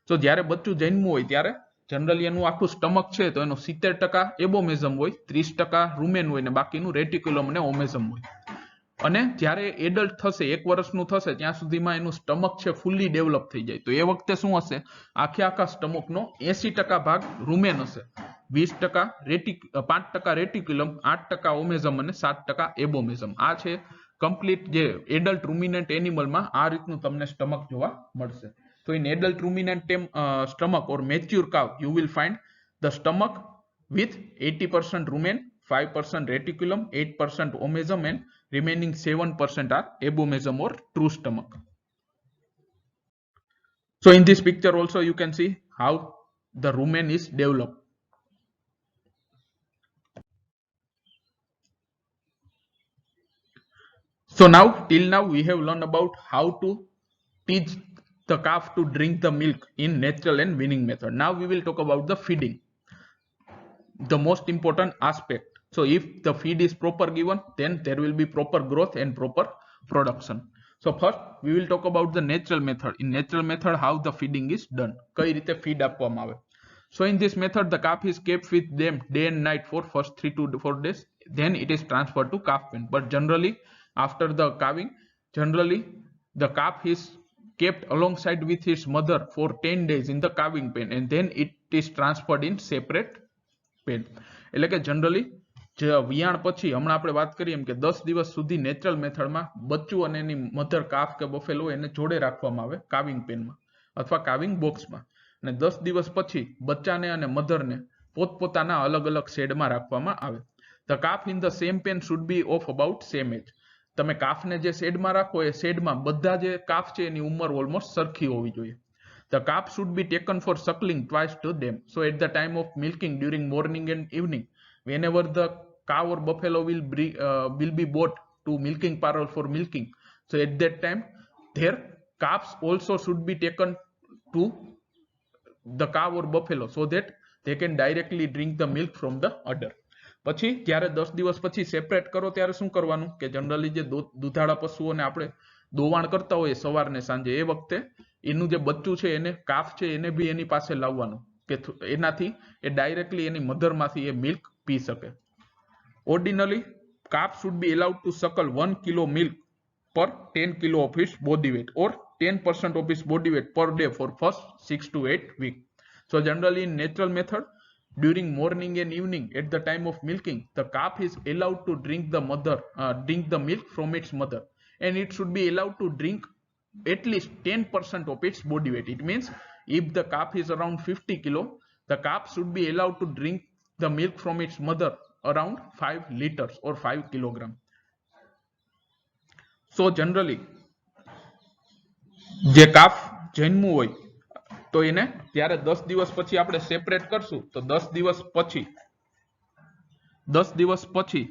[SPEAKER 1] So જ્યારે બચ્ચું જન્મવું હોય ત્યારે generally એનું આખું stomach છે તો એનો 70% એબોમેઝમ હોય, 30% રૂમેન હોય ને બાકીનું રેટિક્યુલમ અને ઓમેઝમ હોય. અને જ્યારે એડલ્ટ થશે, 1 વર્ષનું થશે, ત્યાં સુધીમાં એનું સ્ટમક છે ફૂલી ડેવલપ થઈ જાય, તો એ વખતે શું હશે? આખા સ્ટમકનો 80% ભાગ રૂમેન હશે, 20% 5% રેટિક્યુલમ, 8% ઓમેઝમ અને 7% એબોમેઝમ. આ છે કમ્પ્લીટ જે એડલ્ટ રૂમિનેન્ટ એનિમલમાં આ રીતનું તમને સ્ટમક જોવા મળશે. So in adult ruminant stomach or mature cow, you will find the stomach with 80% rumen, 5% reticulum, 8% omesum, and remaining 7% are abomesum or true stomach. So in this picture also you can see how the rumen is developed. So now till now we have learned about how to teach the calf to drink the milk in natural and weaning method. Now we will talk about the feeding, the most important aspect. So if the feed is proper given, then there will be proper growth and proper production. So first we will talk about the natural method. In natural method, how the feeding is done. કઈ રીતે feed આપવામાં આવે. So in this method, the calf is kept with them day and night for first 3 to 4 days. Then it is transferred to calf pen. But generally, after the calving, generally the calf is kept alongside with his mother for 10 days in the calving pen, and then it is transferred in separate pen. એટલે કે generally વિયાણ પછી હમણાં આપણે વાત કરીએ એમ કે 10 દિવસ સુધી નેચરલ મેથડમાં બચ્ચું અને એની મધર કાફ કે બફેલો એને જોડે રાખવામાં આવે કાવિંગ પેનમાં અથવા કાવિંગ બોક્સમાં, અને 10 દિવસ પછી બચ્ચાને અને મધરને પોતપોતાના અલગ અલગ શેડમાં રાખવામાં આવે. The calf in the same pen should be of about same age. તમે કાફને જે શેડમાં રાખો એ શેડમાં બધા જે કાફ છે એની ઉંમર ઓલમોસ્ટ સરખી હોવી જોઈએ. The calf should be taken for suckling twice to them. So at the time of milking during morning and evening, whenever the cow or buffalo will be brought to milking parlor for milking, so at that time their calves also should be taken to the cow or buffalo so that they can directly drink the milk from the udder. પછી જ્યારે 10 દિવસ પછી separate કરો ત્યારે શું કરવાનું કે generally જે દૂધાળા પશુઓને આપણે દોવાણ કરતા હોઈએ સવારને સાંજે, એ વખતે એનું જે બચ્ચું છે એને કાફ છે એને બી એની પાસે લાવવાનું કે એનાથી એ ડાયરેક્ટલી એની મધરમાંથી એ મિલ્ક પી શકે. Ordinarily, calf should be allowed to suckle 1 kilo milk per 10 kilo of its body weight or 10% of its body weight per day for first 6 to 8 weeks. So generally in natural method, during morning and evening at the time of milking, the calf is allowed to drink the milk from its mother, and it should be allowed to drink at least 10% of its body weight. It means if the calf is around 50 kilo, the calf should be allowed to drink the milk from its mother around 5 liters or 5 kilogram. So generally જે calf જન્મવું હોય તો એને ત્યારે 10 દિવસ પછી આપણે separate કરશું તો 10 દિવસ પછી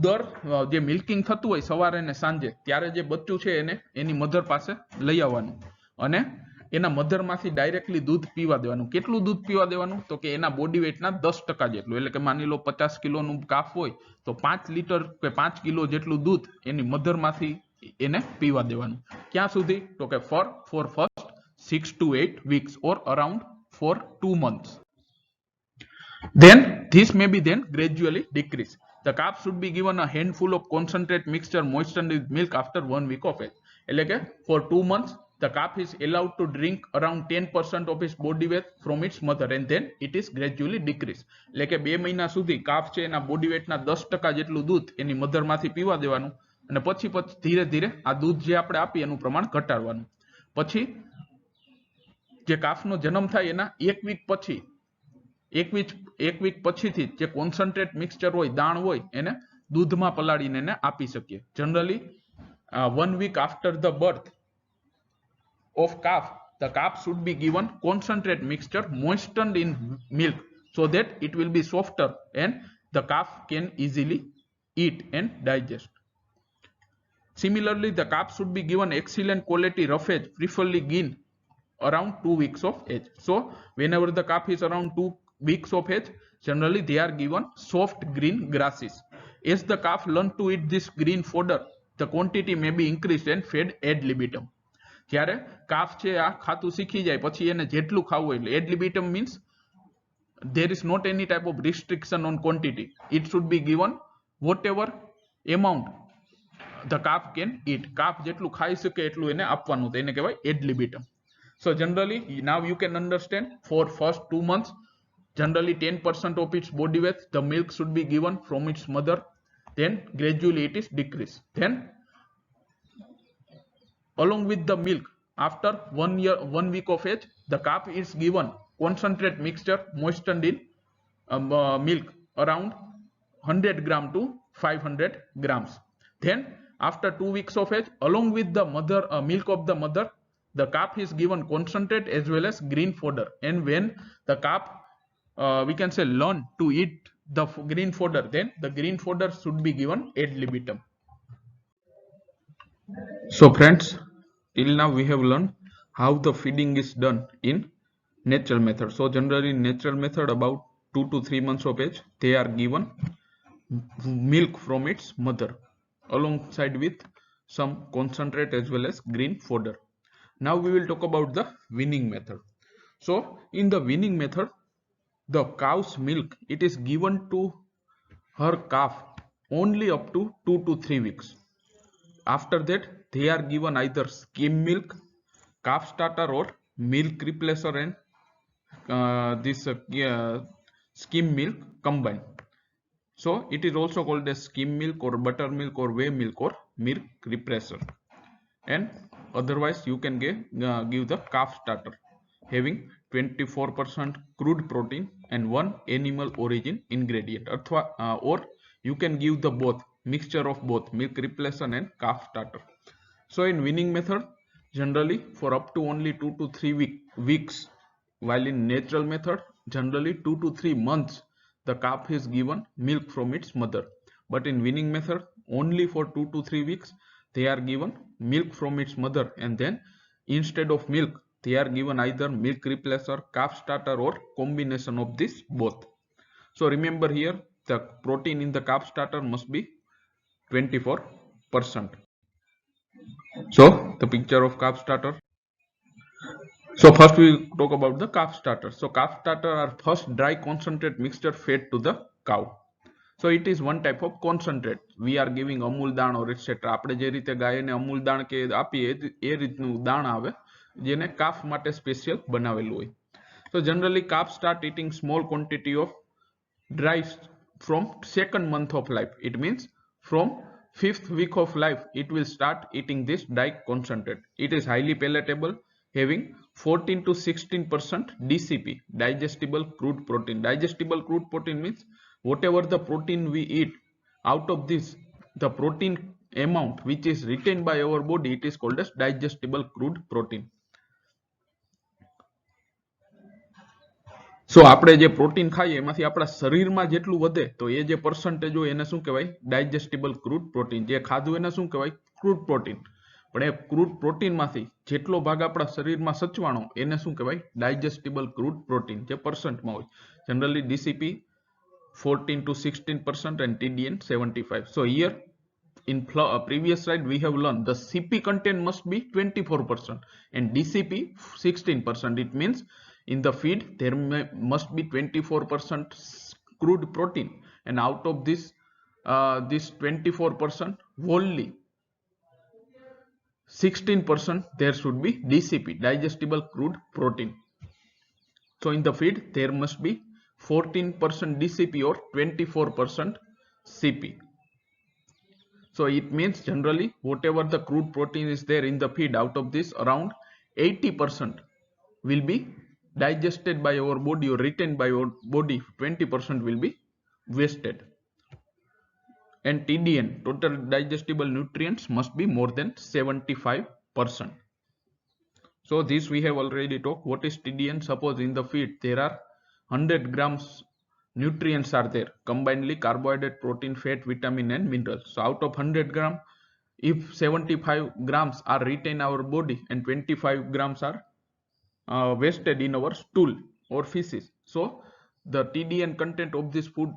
[SPEAKER 1] દર જે મિલ્કિંગ થતું હોય સવારે અને સાંજે ત્યારે જે બચ્ચું છે એને એની મધર પાસે લઈ આવવાનું અને એના મધરમાંથી ડાયરેક્ટલી દૂધ પીવા દેવાનું. કેટલું દૂધ પીવા દેવાનું તો કે એના બોડી વેટના 10% જેટલું, એટલે કે માની લો 50 કિલોનું કાફ હોય તો 5 લીટર કે 5 કિલો જેટલું દૂધ એની મધરમાંથી એને પીવા દેવાનું. ક્યાં સુધી તો કે four first 6 to 8 weeks or around for 2 months. Then this may be then gradually decrease. The calf should be given a handful of concentrate mixture moistened with milk after 1 week of age. એટલે કે for 2 months the calf is allowed to drink around 10% of its body weight from its mother, and then it is gradually decrease. એટલે કે 2 મહિના સુધી calf છે એના body વેટના 10% જેટલું દૂધ એની મધરમાંથી પીવા દેવાનું અને પછી ધીરે ધીરે આ દૂધ જે આપણે આપીએ એનું પ્રમાણ ઘટાડવાનું. પછી જે કાફનો જન્મ થાય એના 1 વીક પછી એક વીક પછીથી જે કોન્સન્ટ્રેટ મિક્સચર હોય દાણ હોય એને દૂધમાં પલાળીને એને આપી શકીએ. Generally 1 week after the birth of calf, the calf should be given concentrate mixture moistened in milk so that it will be softer and the calf can easily eat and digest. Similarly, the calf should be given excellent quality roughage, preferably green, around 2 weeks of age. So whenever the calf is around 2 weeks of age, generally they are given soft green grasses. As the calf learn to eat this green fodder, the quantity may be increased and fed ad libitum. જ્યારે calf છે આ ખાતું શીખી જાય પછી એને જેટલું ખાવું એટલે ad libitum means there is not any type of restriction on quantity. It should be given whatever amount the calf can eat. Calf જેટલું ખાઈ શકે એટલું એને આપવાનું, તેને કહેવાય ad libitum. So generally now you can understand for first 2 months generally 10% of its body weight the milk should be given from its mother, then gradually it is decreased. Then along with the milk after 1 week of age the calf is given concentrate mixture moistened in milk around 100 gram to 500 grams. Then after 2 weeks of age, along with the mother milk of the mother, the calf is given concentrate as well as green fodder. And when the calf we can say learn to eat the green fodder, then the green fodder should be given ad libitum. So friends, till now we have learned how the feeding is done in natural method. So generally in natural method, about 2 to 3 months of age, they are given milk from its mother alongside with some concentrate as well as green fodder. Now we will talk about the weaning method. So in the weaning method, the cow's milk, it is given to her calf only up to 2 to 3 weeks. After that, they are given either skim milk, calf starter, or milk replacer and this skim milk combined. So it is also called as skim milk or buttermilk or whey milk or milk replacer. And otherwise you can give the calf starter having 24% crude protein and 1 animal origin ingredient, or you can give the both mixture of both milk replacement and calf starter. So in weaning method, generally for up to only 2 to 3 weeks, while in natural method generally 2 to 3 months the calf is given milk from its mother. But in weaning method, only for 2 to 3 weeks they are given milk from its mother, and then instead of milk they are given either milk replacer, calf starter, or combination of this both. So remember here, the protein in the calf starter must be 24%. So the picture of calf starter. So first we talk about the calf starter. So calf starter are first dry concentrate mixture fed to the cow. So it is one type of concentrate. We are giving Amul દાણ or etc. આપણે જે રીતે ગાયને અમૂલ દાણ કે આપીએ એ રીતનું દાણ આવે જેને calf માટે સ્પેશિયલ બનાવેલું હોય. So generally calf start eating small quantity of dry from second month of life. It means from 5th week of life it will start eating this dry concentrate. It is highly palatable, having 14 to 16% DCP, digestible crude protein. Digestible crude protein means whatever the protein we eat, out of this the protein amount which is retained by our body, it is called as digestible crude protein. So આપણે જે protein ખાઈએ એમાંથી આપણા શરીરમાં જેટલું વધે તો એ જે percentage હોય એને શું કહેવાય? ડાયજેસ્ટિબલ ક્રૂડ પ્રોટીન. જે ખાધું એને શું કહેવાય? Crude protein. પણ એ ક્રૂડ પ્રોટીનમાંથી જેટલો ભાગ આપણા શરીરમાં સચવાણો એને શું કહેવાય? ડાયજેસ્ટિબલ ક્રૂડ પ્રોટીન, જે પરસન્ટમાં હોય. Generally DCP 14 to 16% and TDN 75. So here in previous slide we have learned the CP content must be 24% and DCP 16%. It means in the feed there must be 24% crude protein, and out of this 24% wholly 16% there should be DCP, digestible crude protein. So in the feed there must be 14% DCP or 24% CP. So it means generally whatever the crude protein is there in the feed, out of this around 80% will be digested by our body or retained by our body, 20% will be wasted. And TDN, total digestible nutrients, must be more than 75%. So this we have already talked. What is TDN? Suppose in the feed there are 100 grams nutrients are there, combinedly carbohydrate, protein, fat, vitamin and minerals. So out of 100 gram, if 75 grams are retained in our body and 25 grams are wasted in our stool or feces, so the TDN content of this food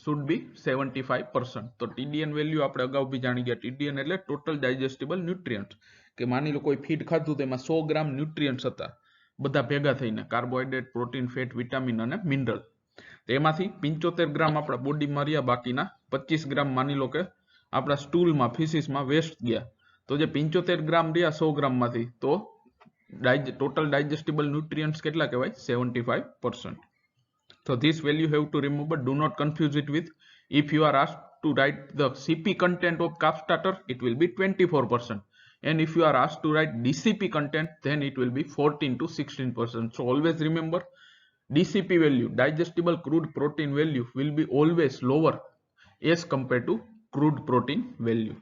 [SPEAKER 1] should be 75%. તો TDN value આપણે અગાઉ બી જાણી ગયા. TDN એટલે total ડાયજેસ્ટિબલ nutrient, કે માની લો કોઈ feed ખાધું તો એમાં 100 ગ્રામ ન્યુટ્રિયન્ટ્સ હતા બધા ભેગા થઈને, કાર્બોહાઈડ્રેટ, પ્રોટીન, ફેટ, વિટામિન અને મિનરલ. તેમાંથી 75 ગ્રામ આપણા બોડીમાં રહ્યા, બાકીના 25 ગ્રામ માની લો કે આપણા સ્ટૂલમાં ફીસીસમાં વેસ્ટ ગયા. તો જે 75 ગ્રામ રહ્યા 100 ગ્રામમાંથી, તો total digestible nutrients કેટલા કહેવાય? 75%. So this value have to remember. Do not confuse it with, if you are asked to write the CP content of calf starter, it will be 24%, and if you are asked to write DCP content, then it will be 14 to 16%. So always remember, DCP value, digestible crude protein value, will be always lower as compared to crude protein value.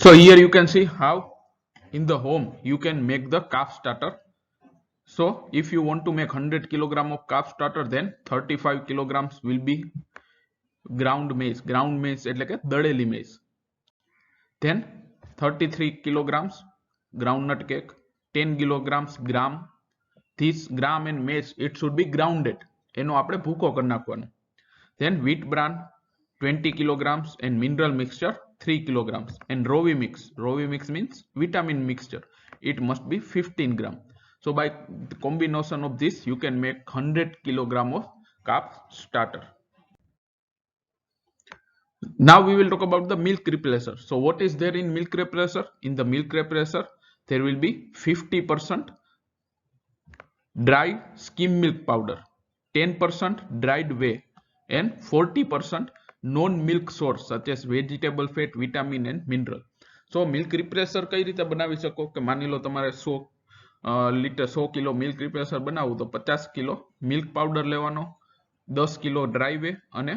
[SPEAKER 1] So here you can see how in the home you can make the calf starter. So if you want to make 100 kilogram of calf starter, then 35 kilograms will be ground maize એટલે કે દળેલી maize. Then 33 kilograms groundnut cake, 10 kilograms gram. This gram and maize, it should be grounded. એનો આપણે ભૂકો કરી નાખવાનો. Then wheat bran 20 kilograms and mineral mixture 3 kilograms and Rovi mix means vitamin mixture, it must be 15 gram. So by the combination of this you can make 100 kilogram of calf starter. Now we will talk about the milk replacer. So what is there in milk replacer? In the milk replacer there will be 50% dry skim milk powder, 10% dried whey and 40% non-milk source such as vegetable fat, vitamin and mineral. So milk replacer કઈ રીતે બનાવી શકો કે માની લો તમારે 100 kilo milk રિપ્લેસર બનાવવું તો 50 kilo milk powder લેવાનો, 10 કિલો ડ્રાય વે અને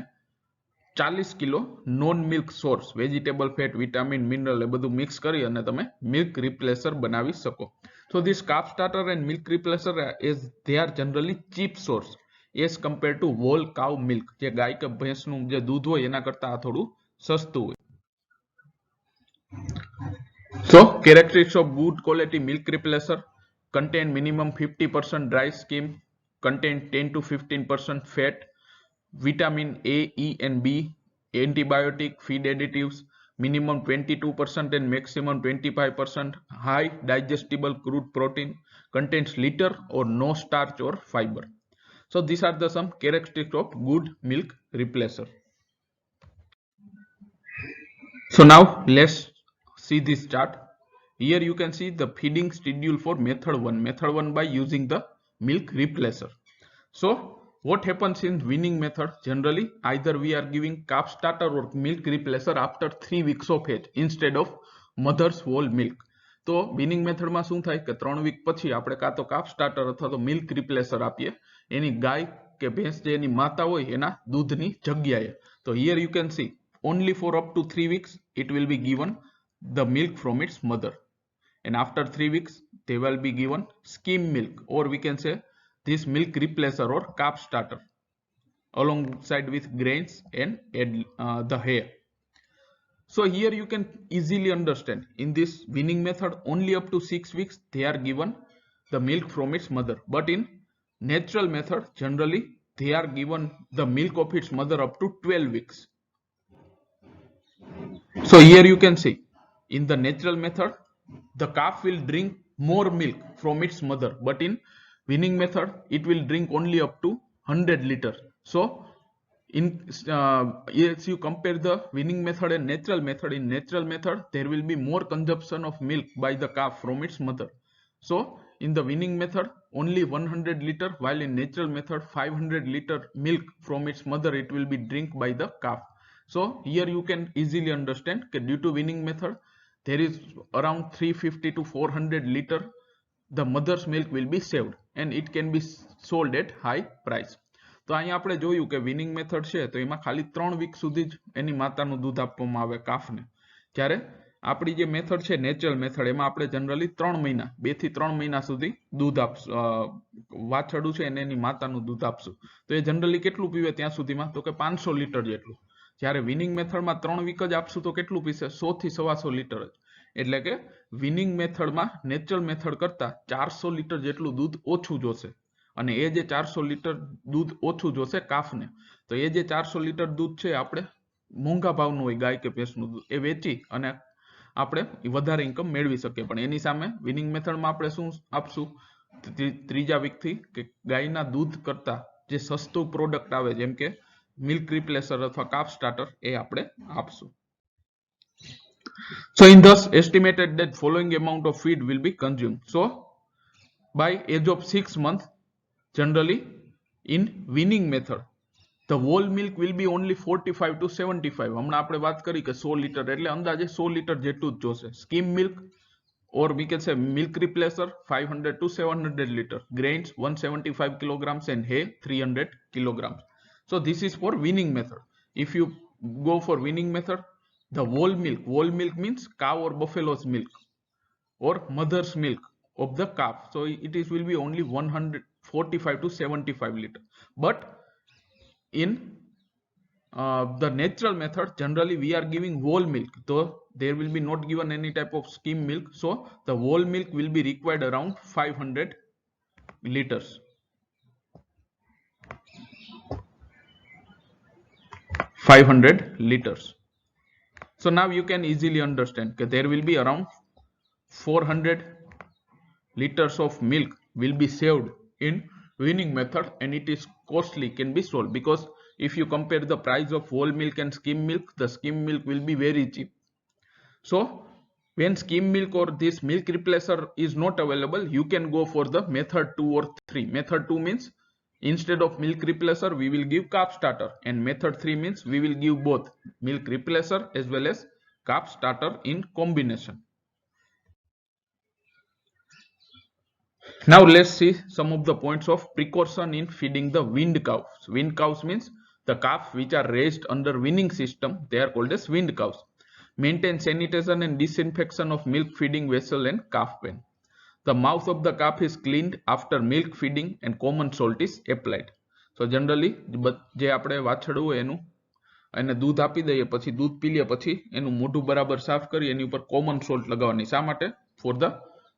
[SPEAKER 1] 40 kilo non milk source vegetable fat, vitamin, mineral એ બધું મિક્સ કરી અને તમે મિલ્ક રિપ્લેસર બનાવી શકો. So this calf starter and milk replacer is they are generally cheap source as compared to whole cow milk. જે ગાય કે ભેંસનું જે દૂધ હોય એના કરતા આ થોડું સસ્તું હોય. So characteristics of good quality milk replacer: contain minimum 50% dry skim, contain 10 to 15% fat, vitamin A, E and B, antibiotic, feed additives, minimum 22% and maximum 25% high digestible crude protein, contains little or no starch or fiber. So these are the some characteristics of good milk replacer. So now let's see this chart. Here you can see the feeding schedule for method 1. Method 1 by using the milk replacer. So what happens in weaning method? Generally either we are giving calf starter or milk replacer after 3 weeks of age instead of mother's whole milk. તો weaning method માં શું થાય કે 3 week પછી આપણે કાં તો calf starter અથવા તો milk replacer આપીએ એની ગાય કે ભેંસ જે એની માતા હોય એના દૂધની જગ્યાએ. તો here you can see only for up to 3 weeks it will be given the milk from its mother, and after 3 weeks they will be given skim milk, or we can say this milk replacer or calf starter alongside with grains and the hair. So here you can easily understand in this weaning method only up to 6 weeks they are given the milk from its mother, but in natural method generally they are given the milk of its mother up to 12 weeks. So here you can see in the natural method the calf will drink more milk from its mother, but in weaning method it will drink only up to 100 liter. So if you compare the weaning method and natural method, in natural method there will be more consumption of milk by the calf from its mother. So in the weaning method only 100 liter, while in natural method 500 liter milk from its mother it will be drink by the calf. So here you can easily understand that due to weaning method there is around 350 to 400 liter the mother's milk will be saved and it can be sold at high price. તો અહીંયા આપણે જોયું કે weaning method છે તો એમાં ખાલી 3 week સુધી જ એની માતાનું દૂધ આપવામાં આવે કાફને, જ્યારે આપણી જે મેથડ છે નેચરલ મેથડ એમાં આપણે જનરલી 3 મહિના 2 થી 3 મહિના સુધી દૂધ આપશું, વાછરડું છે એને એની માતાનું દૂધ આપશું. તો એ જનરલી કેટલું પીવે ત્યાં સુધીમાં? તો કે 500 લિટર જેટલું. જ્યારે weaning મેથડમાં 3 વીક જ આપશું તો કેટલું પીશે? 100 થી 125 લિટર જ. એટલે કે weaning મેથડમાં નેચરલ મેથડ કરતા 400 લિટર જેટલું દૂધ ઓછું જોશે, અને એ જે 400 લિટર દૂધ ઓછું જોશે કાફને, તો એ જે 400 લિટર દૂધ છે આપણે મોંઘા ભાવનું હોય ગાય કે ભેંસનું દૂધ, એ વેચી અને આપણે વધારે ઇન્કમ મેળવી શકીએ. પણ એની સામે weaning મેથડમાં આપણે શું આપશું? ત્રીજા વીકથી કે ગાયના દૂધ કરતા જે સસ્તું પ્રોડક્ટ આવે જેમ કે મિલ્ક રિપ્લેસર અથવા કાફ સ્ટાર્ટર એ આપણે આપશું. So in thus estimated that following amount of feed will be consumed. So by age of 6 months generally in weaning method the whole milk will be only 45 to 75. હમણાં આપણે વાત કરી કે 100 litre એટલે અંદાજે 100 litre જેટલું જ જોશે. Scheme milk or we can say milk replacer 500 to 700 liter, grains 175 kilograms and hay 300 kilograms. So this is for weaning method. If you go for weaning method, the whole milk means cow or buffalo's milk or mother's milk of the calf, so it is will be only 145 to 75 liter. But in the natural method, generally we are giving whole milk, though there will be not given any type of skim milk, so the whole milk will be required around 500 liters. 500 liters. So now you can easily understand that there will be around 400 liters of milk will be saved in weaning method, and it is costly, can be sold, because if you compare the price of whole milk and skim milk, the skim milk will be very cheap. So when skim milk or this milk replacer is not available, you can go for the method 2 or 3. Method 2 means instead of milk replacer we will give calf starter, and method 3 means we will give both milk replacer as well as calf starter in combination. Now let's see some of the points of precaution in feeding the weaned cows. Weaned cows means the calves which are raised under weaning system, they are called as weaned cows. Maintain sanitation and disinfection of milk feeding vessel and calf pen. The mouth of the calf is cleaned after milk feeding and common salt is applied. So generally જે આપણે વાછરડું હોય એનું અને दूध આપી દઈએ, પછી दूध પી લે, પછી એનું મોઢું બરાબર સાફ કરી એની ઉપર common salt લગાવવાની. શા માટે? For the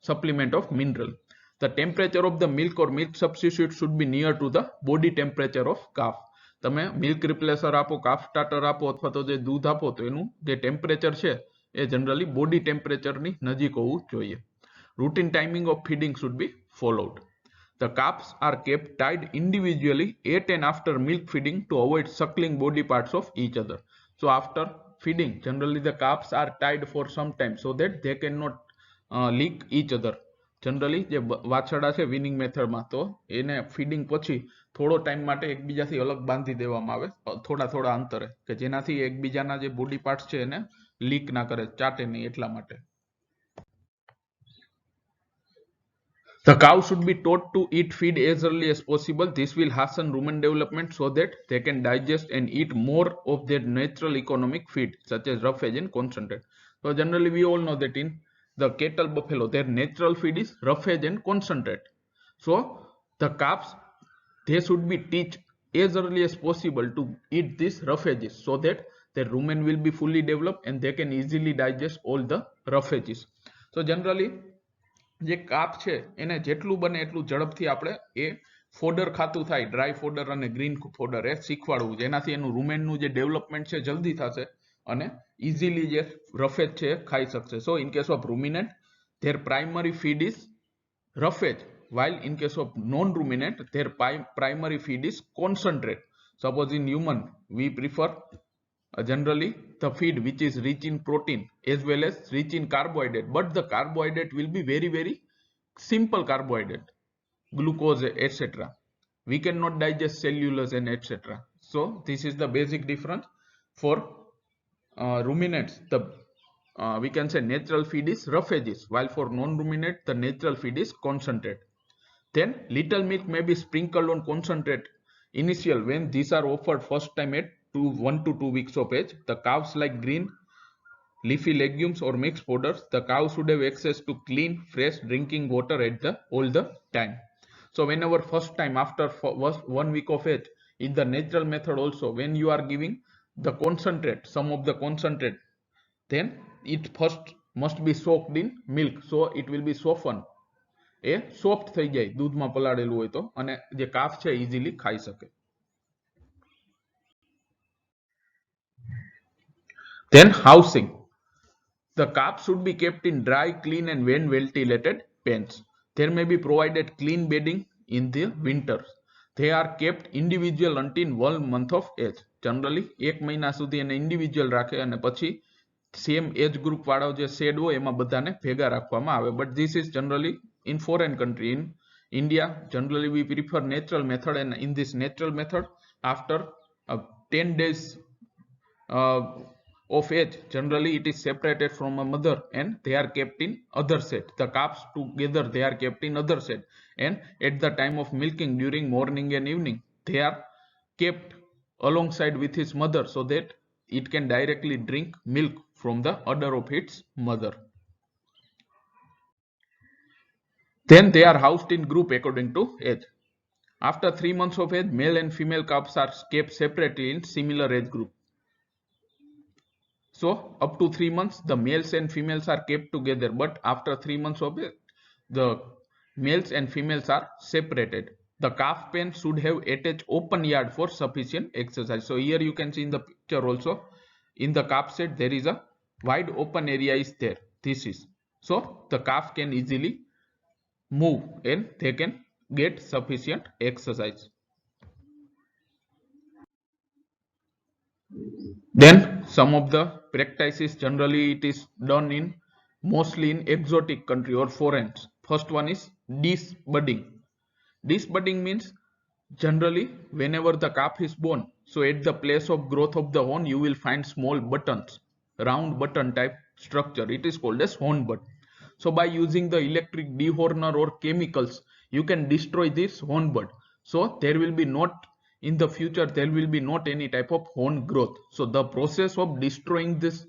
[SPEAKER 1] supplement of mineral. The temperature of the milk or milk substitute should be near to the body temperature of calf. તમે મિલ્ક રિપ્લેસર આપો, કાફ સ્ટાર્ટર આપો અથવા તો જે दूध આપો, તો એનું જે ટેમ્પરેચર છે એ જનરલી બોડી ટેમ્પરેચરની નજીક હોવું જોઈએ. Routine timing of feeding should be followed. The calves are kept tied individually at and after milk feeding to avoid suckling body parts of each other. So after feeding, generally the calves are tied for some time so that they cannot lick each other. Generally જે વાછરડા છે winning મેથડમાં, તો એને feeding પછી થોડો time માટે એકબીજાથી અલગ બાંધી દેવામાં આવે થોડા અંતરે, કે જેનાથી એકબીજાના જે બોડી પાર્ટ્સ છે એને લીક ના કરે, ચાટે નહીં, એટલા માટે. The cow should be taught to eat feed as early as possible. This will hasten rumen development so that they can digest and eat more of their natural economic feed such as roughage and concentrate. So generally we all know that in the cattle, buffalo, their natural feed is roughage and concentrate. So the calves, they should be taught as early as possible to eat these roughages so that their rumen will be fully developed and they can easily digest all the roughages. So generally જે કાપ છે એને જેટલું બને એટલું ઝડપથી આપણે એ fodder ખાતું થાય, ડ્રાય ફોડર અને ગ્રીન ફોડર એ શીખવાડવું, જેનાથી એનું રૂમેનનું જે ડેવલપમેન્ટ છે જલ્દી થશે અને ઇઝીલી જે રફેજ છે ખાઈ શકશે. So in case of ruminant their primary feed is roughage, while in case of non-ruminant their primary feed is concentrate. Suppose in human we prefer generally the feed which is rich in protein as well as rich in carbohydrate, but the carbohydrate will be very simple carbohydrate, glucose, etc. We cannot digest cellulose and etc. So this is the basic difference. For ruminants, the we can say natural feed is roughages, while for non-ruminant the natural feed is concentrate. Then little milk may be sprinkled on concentrate initial when these are offered first time at 1 to 2 weeks of age. The calves like green leafy legumes or mixed foders. The cow should have access to clean fresh drinking water at all the time. So whenever first time after 1 week of age, in the natural method also, when you are giving the concentrate, some of the concentrate, then it first must be soaked in milk, so it will be softened, A soft થઈ જાય દૂધમાં પલાળેલું હોય તો, અને જે calf છે easily ખાઈ શકે. Then housing. The calf should be kept in dry, clean and well ventilated pens. There may be provided clean bedding in the winter. They are kept individual until 1 month of age. Generally 1 મહિના સુધી એને individual રાખે અને પછી same age group વાળો જે shade હોય એમાં બધાને ભેગા રાખવામાં આવે. But this is generally in foreign country. In India generally we prefer natural method, and in this natural method after 10 days of age, generally it is separated from a mother and they are kept in other set. The calves together they are kept in other set, and at the time of milking during morning and evening they are kept alongside with his mother so that it can directly drink milk from the udder of its mother. Then they are housed in group according to age. After 3 months of age, male and female calves are kept separately in similar age group. So up to 3 months, the males and females are kept together, but after 3 months of age, the males and females are separated. The calf pen should have attached open yard for sufficient exercise. So here you can see in the picture also, in the calf shed there is a wide open area is there. This is so the calf can easily move and they can get sufficient exercise. Then some of the practices generally it is done in mostly in exotic country or foreign. First one is disbudding. Disbudding means generally whenever the calf is born, so at the place of growth of the horn you will find small buttons, round button type structure. It is called as horn bud. So by using the electric dehorner or chemicals, you can destroy this horn bud. So there will be not in the future there will be not any type of horn growth. So the process of destroying this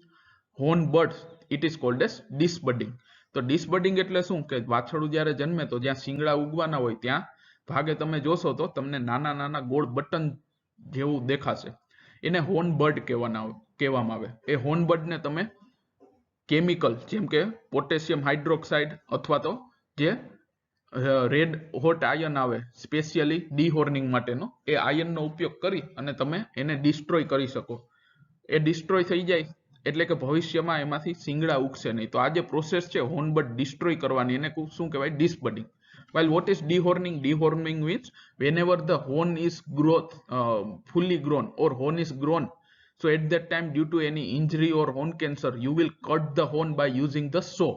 [SPEAKER 1] horn buds it is called as disbudding. તો ડિસબડિંગ એટલે શું કે વાછરડું જ્યારે જન્મે તો જ્યાં શિંગડા ઉગવાના હોય ત્યાં ભાગે તમે જોશો તો તમને નાના નાના ગોળ બટન જેવું દેખાશે, એને હોર્ન બર્ડ કહેવામાં આવે. એ હોર્ન બર્ડને તમે કેમિકલ જેમ કે પોટેશિયમ હાઇડ્રોક્સાઇડ અથવા તો જે રેડ હોટ આયન આવે સ્પેશિયલી ડીહોર્નિંગ માટેનો, એ આયનનો ઉપયોગ કરી અને તમે એને ડિસ્ટ્રોય કરી શકો. એ ડિસ્ટ્રોય થઈ જાય એટલે કે ભવિષ્યમાં એમાંથી શિંગડા ઉગશે નહીં. તો આ જે પ્રોસેસ છે હોર્ન બર્ડ ડિસ્ટ્રોય કરવાની એને શું કહેવાય? ડિસબડિંગ. While what is dehorning? Dehorning means whenever the horn is fully grown or horn is grown, so at that time due to any injury or horn cancer you will cut the horn by using the saw.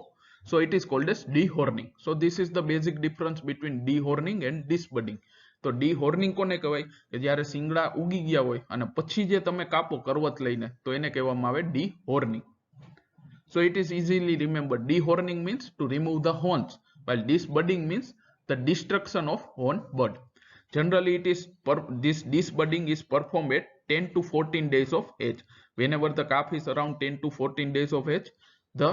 [SPEAKER 1] So it is called as dehorning. So this is the basic difference between dehorning and disbudding. તો ડીહોર્નિંગ કોને કહેવાય? કે જ્યારે શિંગડા ઉગી ગયા હોય અને પછી જે તમે કાપો કરવત લઈને તો એને કહેવામાં આવે ડીહોર્નિંગ. So it is easily remembered. Dehorning means to remove the horns, while disbudding means the destruction of horn bud. Generally it is this disbudding is performed at 10 to 14 days of age. Whenever the calf is around 10 to 14 days of age, the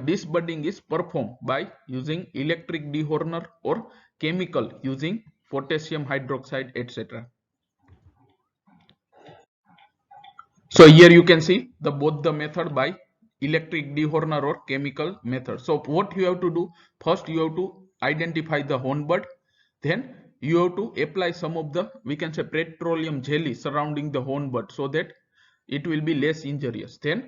[SPEAKER 1] disbudding is performed by using electric dehorner or chemical using potassium hydroxide, etc. So here you can see both the method by electric dehorner or chemical method. So what you have to do? First you have to identify the horn bud, then you have to apply some of the, we can say, petroleum jelly surrounding the horn bud so that it will be less injurious. Then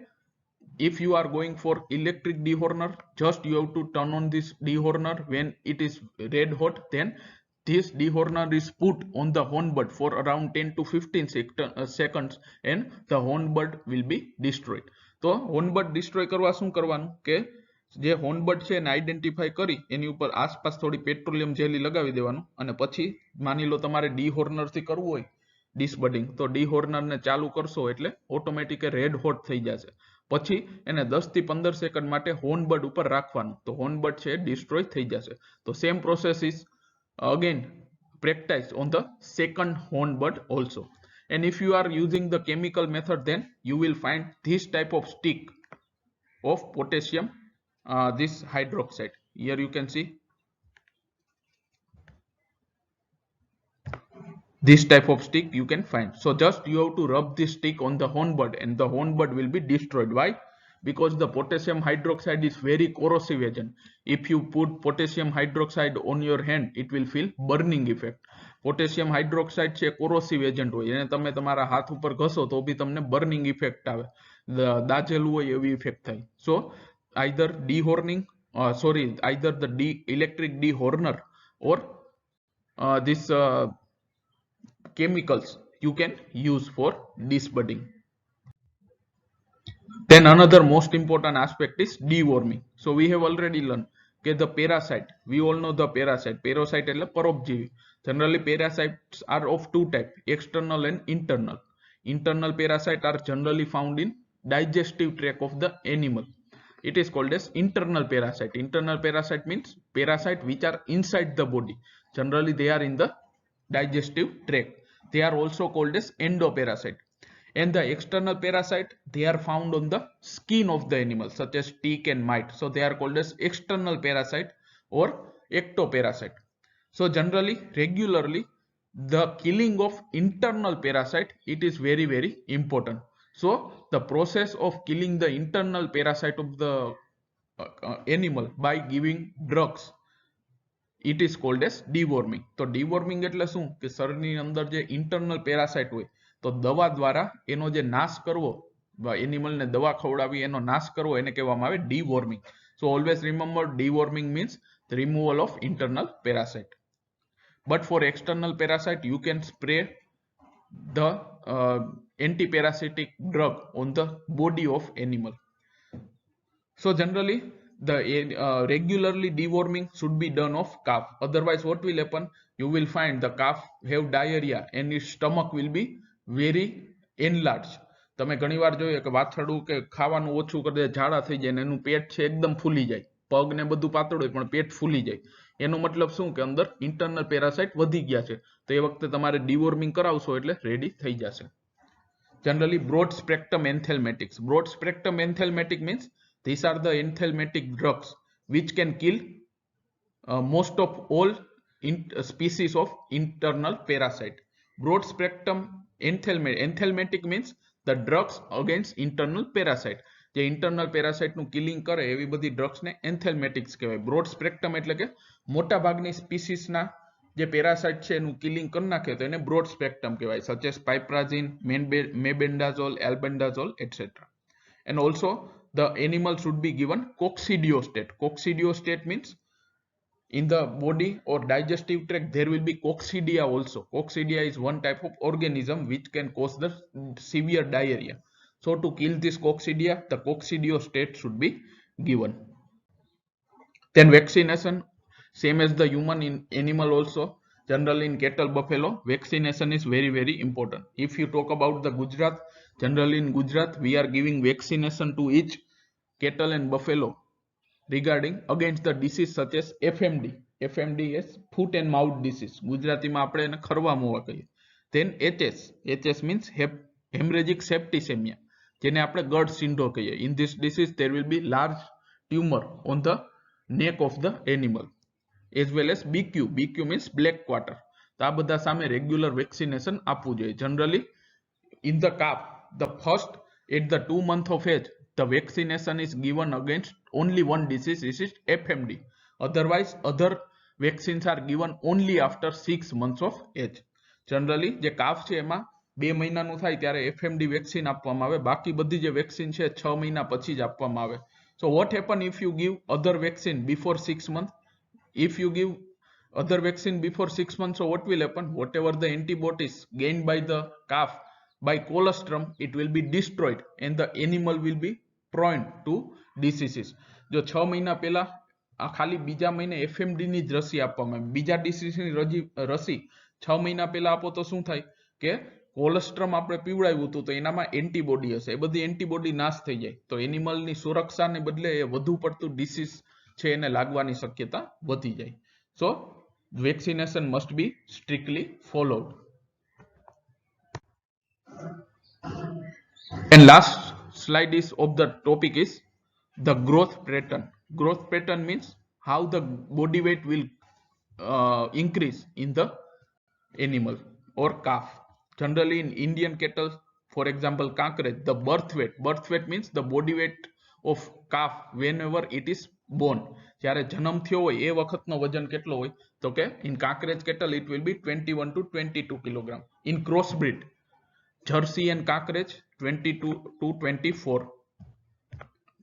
[SPEAKER 1] if you are going for electric dehorner, just you have to turn on this dehorner when it is red hot, then this dehorner is put on the horn bud for around 10 to 15 seconds and the horn bud will be destroyed. તો horn bud destroy કરવા શું કરવાનું કે જે horn bud છે એને identify કરી એની ઉપર આસપાસ થોડી પેટ્રોલિયમ જેલી લગાવી દેવાનું અને પછી માની લો તમારે ડીહોર્નર થી કરવું હોય ડિસબડિંગ તો ડીહોર્નર ને ચાલુ કરશો એટલે ઓટોમેટિક રેડ હોટ થઈ જશે. પછી એને 10 થી 15 સેકન્ડ માટે હોર્ન બડ ઉપર રાખવાનું તો હોર્ન બડ છે ડિસ્ટ્રોય થઈ જશે. તો same process is again practice on the second horn bud also. And if you are using the chemical method, then you will find this type of stick of potassium this hydroxide. Here you can see this type of stick you can find. So just you have to rub this stick on the horn bud and the horn bud will be destroyed. Why? Because the potassium hydroxide is very corrosive agent. If you put potassium hydroxide on your hand, it will feel burning effect. Potassium hydroxide છે corrosive agent હોય, એને તમે તમારા હાથ ઉપર ઘસો તો બી તમને burning effect આવે, દાજેલું હોય એવી effect થાય. So either the electric dehorner or this chemicals you can use for disbudding. Then another most important aspect is deworming. So we have already learned that the parasite, we all know the parasite એટલે પરોપજીવી. Generally parasites are of two types, external and internal. Internal parasite are generally found in digestive tract of the animal. It is called as internal parasite. Internal parasite means parasite which are inside the body. Generally they are in the digestive tract. They are also called as endoparasite. And the external parasite, they are found on the skin of the animal, such as tick and mite. So they are called as external parasite or ectoparasite. So generally, regularly, the killing of internal parasite, it is very, very important. So the process of killing the internal parasite of the animal by giving drugs, it is called as deworming. તો deworming એટલે શું કે શરીરની અંદર જે internal parasite હોય તો દવા દ્વારા એનો જે નાશ કરવો, એનિમલને દવા ખવડાવી એનો નાશ કરવો, એને કહેવામાં આવે deworming. So always remember, deworming means the removal of internal parasite. But for external parasite, you can spray the anti-parasitic drug on the body of animal. So generally, the regularly deworming should be done of calf. Otherwise, what will happen? You will find the calf have diarrhea and its stomach will be very enlarged. તમે ઘણીવાર જોઈએ કે વાછરડું કે ખાવાનું ઓછું કરે, ઝાડા થઈ જાય ને એનું પેટ છે એકદમ ફૂલી જાય, પગ ને બધું પાતળું હોય પણ પેટ ફૂલી જાય. એનો મતલબ શું કે અંદર ઇન્ટરનલ પેરાસાઇટ વધી ગયા છે. તો એ વખતે તમારે ડિવોર્મિંગ કરાવશો એટલે રેડી થઈ જશે. Generally, broad spectrum anthelmintics. Broad spectrum anthelmintic means these are the anthelmintic drugs which can kill most of all species of internal parasite. Broad spectrum anthelmintic means the drugs against internal parasite. જે internal parasite નું killing કરે એવી બધી drugs ને anthelmintics કહેવાય. broad spectrum એટલે કે મોટા ભાગની species ના જે parasite છે એનું killing કરી નાખે તો એને broad spectrum કહેવાય, such as piperazine, mebendazole, albendazole, etc. And also the animal should be given coccidiostate. Coccidiostate means in the body or digestive tract there will be coccidia also. Coccidia is one type of organism which can cause the severe diarrhea. So to kill this coccidia, the coccidiostate should be given. Then vaccination, same as the human, in animal also. Generally in cattle, buffalo, vaccination is very, very important. If you talk about the Gujarat, generally in Gujarat we are giving vaccination to each cattle and buffalo regarding against the disease such as FMD. FMD is foot and mouth disease. ગુજરાતીમાં આપણે એને ખરવા મોવા કહીએ. Then HS. HS means hemorrhagic septicemia, જેને આપણે ગર્ડ syndrome કહીએ. In this disease there will be large tumor on the neck of the animal. As well as BQ. BQ means black quarter. તો આ બધા સામે રેગ્યુલર વેક્સિનેશન આપવું જોઈએ. Generally in the calf, the first at the 2 months of age, the vaccination is given against only one disease, this is FMD. Otherwise, other vaccines are given only after 6 months of age. Generally, જે calf છે એમાં 2 મહિનાનું થાય ત્યારે FMD vaccine આપવામાં આવે, બાકી બધી જે વેક્સિન છે 6 મહિના પછી જ આપવામાં આવે. So what happen if you give other vaccine before 6 months? If you give other vaccine before 6 months, so what will happen? Whatever the antibodies gained by the calf by colostrum, it will be destroyed and the animal will be prone to diseases. જો 6 મહિના પહેલા ખાલી બીજા મહિને FMD ની જ રસી આપવામાં આવે, બીજા ડિસીઝની રસી 6 મહિના પહેલા આપો તો શું થાય કે કોલેસ્ટ્રમ આપણે પીવડાવ્યું હતું તો એનામાં એન્ટીબોડી હશે, એ બધી એન્ટીબોડી નાશ થઈ જાય તો એનિમલની સુરક્ષાને બદલે એ વધુ પડતું ડિસીઝ છે એને લાગવાની શક્યતા વધી જાય. So vaccination must be strictly followed. And last slide is of the topic is the growth pattern. Growth pattern means how the body weight will increase in the animal or calf. Generally in Indian cattle, for example Kankraj, the birth weight means the body weight of calf whenever it is born. જ્યારે જન્મ થયો હોય એ વખતનો વજન કેટલો હોય તો કે in Kankraj cattle it will be 21 to 22 kg. In crossbreed, Jersey and Kankraj 22 to 24.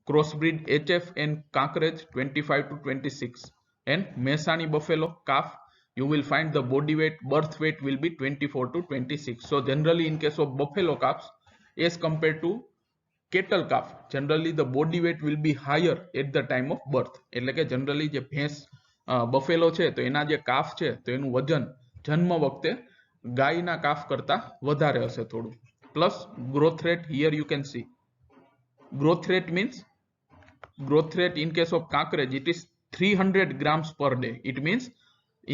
[SPEAKER 1] Crossbreed HF and Kankraj 25 to 26. And Mehsani buffalo calf, you will find the body weight, birth weight will be 24 to 26. So generally in case of buffalo calves as compared to cattle calf, generally the body weight will be higher at the time of birth. એટલે કે generally જે ભેંસ Buffalo છે તો એના જે calf છે તો એનું વજન જન્મ વખતે ગાયના કાફ કરતા વધારે હશે થોડું. plus growth rate. Here you can see growth rate means growth rate in case of Kakraj it is 300 grams per day. It means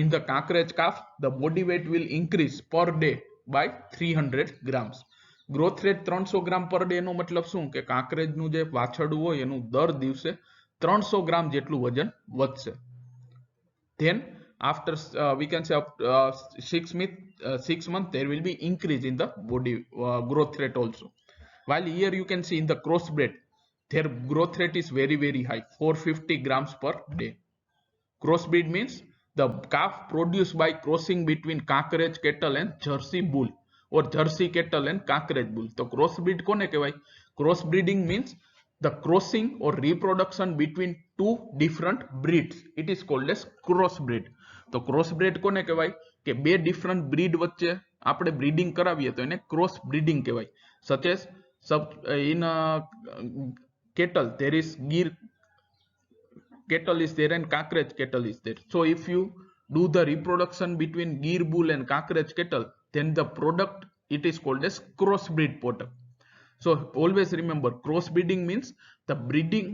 [SPEAKER 1] in the Kakraj calf the body weight will increase per day by 300 grams. Growth rate 300 gram per day નો મતલબ શું કે કાંકરેજનું જે વાછરડું હોય એનું દર દિવસે 300 ગ્રામ જેટલું વજન વધશે. Then after we can say 6 months there will be increase in the body growth rate also. While here you can see in the crossbred their growth rate is very high, 450 grams per day. Crossbreed means the calf produced by crossing between Kakraj cattle and Jersey bull or Jersey cattle and Kakraj bull. So crossbreed kone kehવાય? Crossbreeding means the crossing or reproduction between two different breeds. It is called as crossbreed. તો crossbreed કોને કહેવાય કે બે different breed વચ્ચે આપણે breeding કરાવીએ તો એને ક્રોસ બ્રીડિંગ કહેવાય. such as in cattle there is Gir cattle is there and Kakraj cattle is there. So if you do the reproduction between Gir bull and Kakraj cattle, then the product it is called as crossbreed product. So always remember crossbreeding means the breeding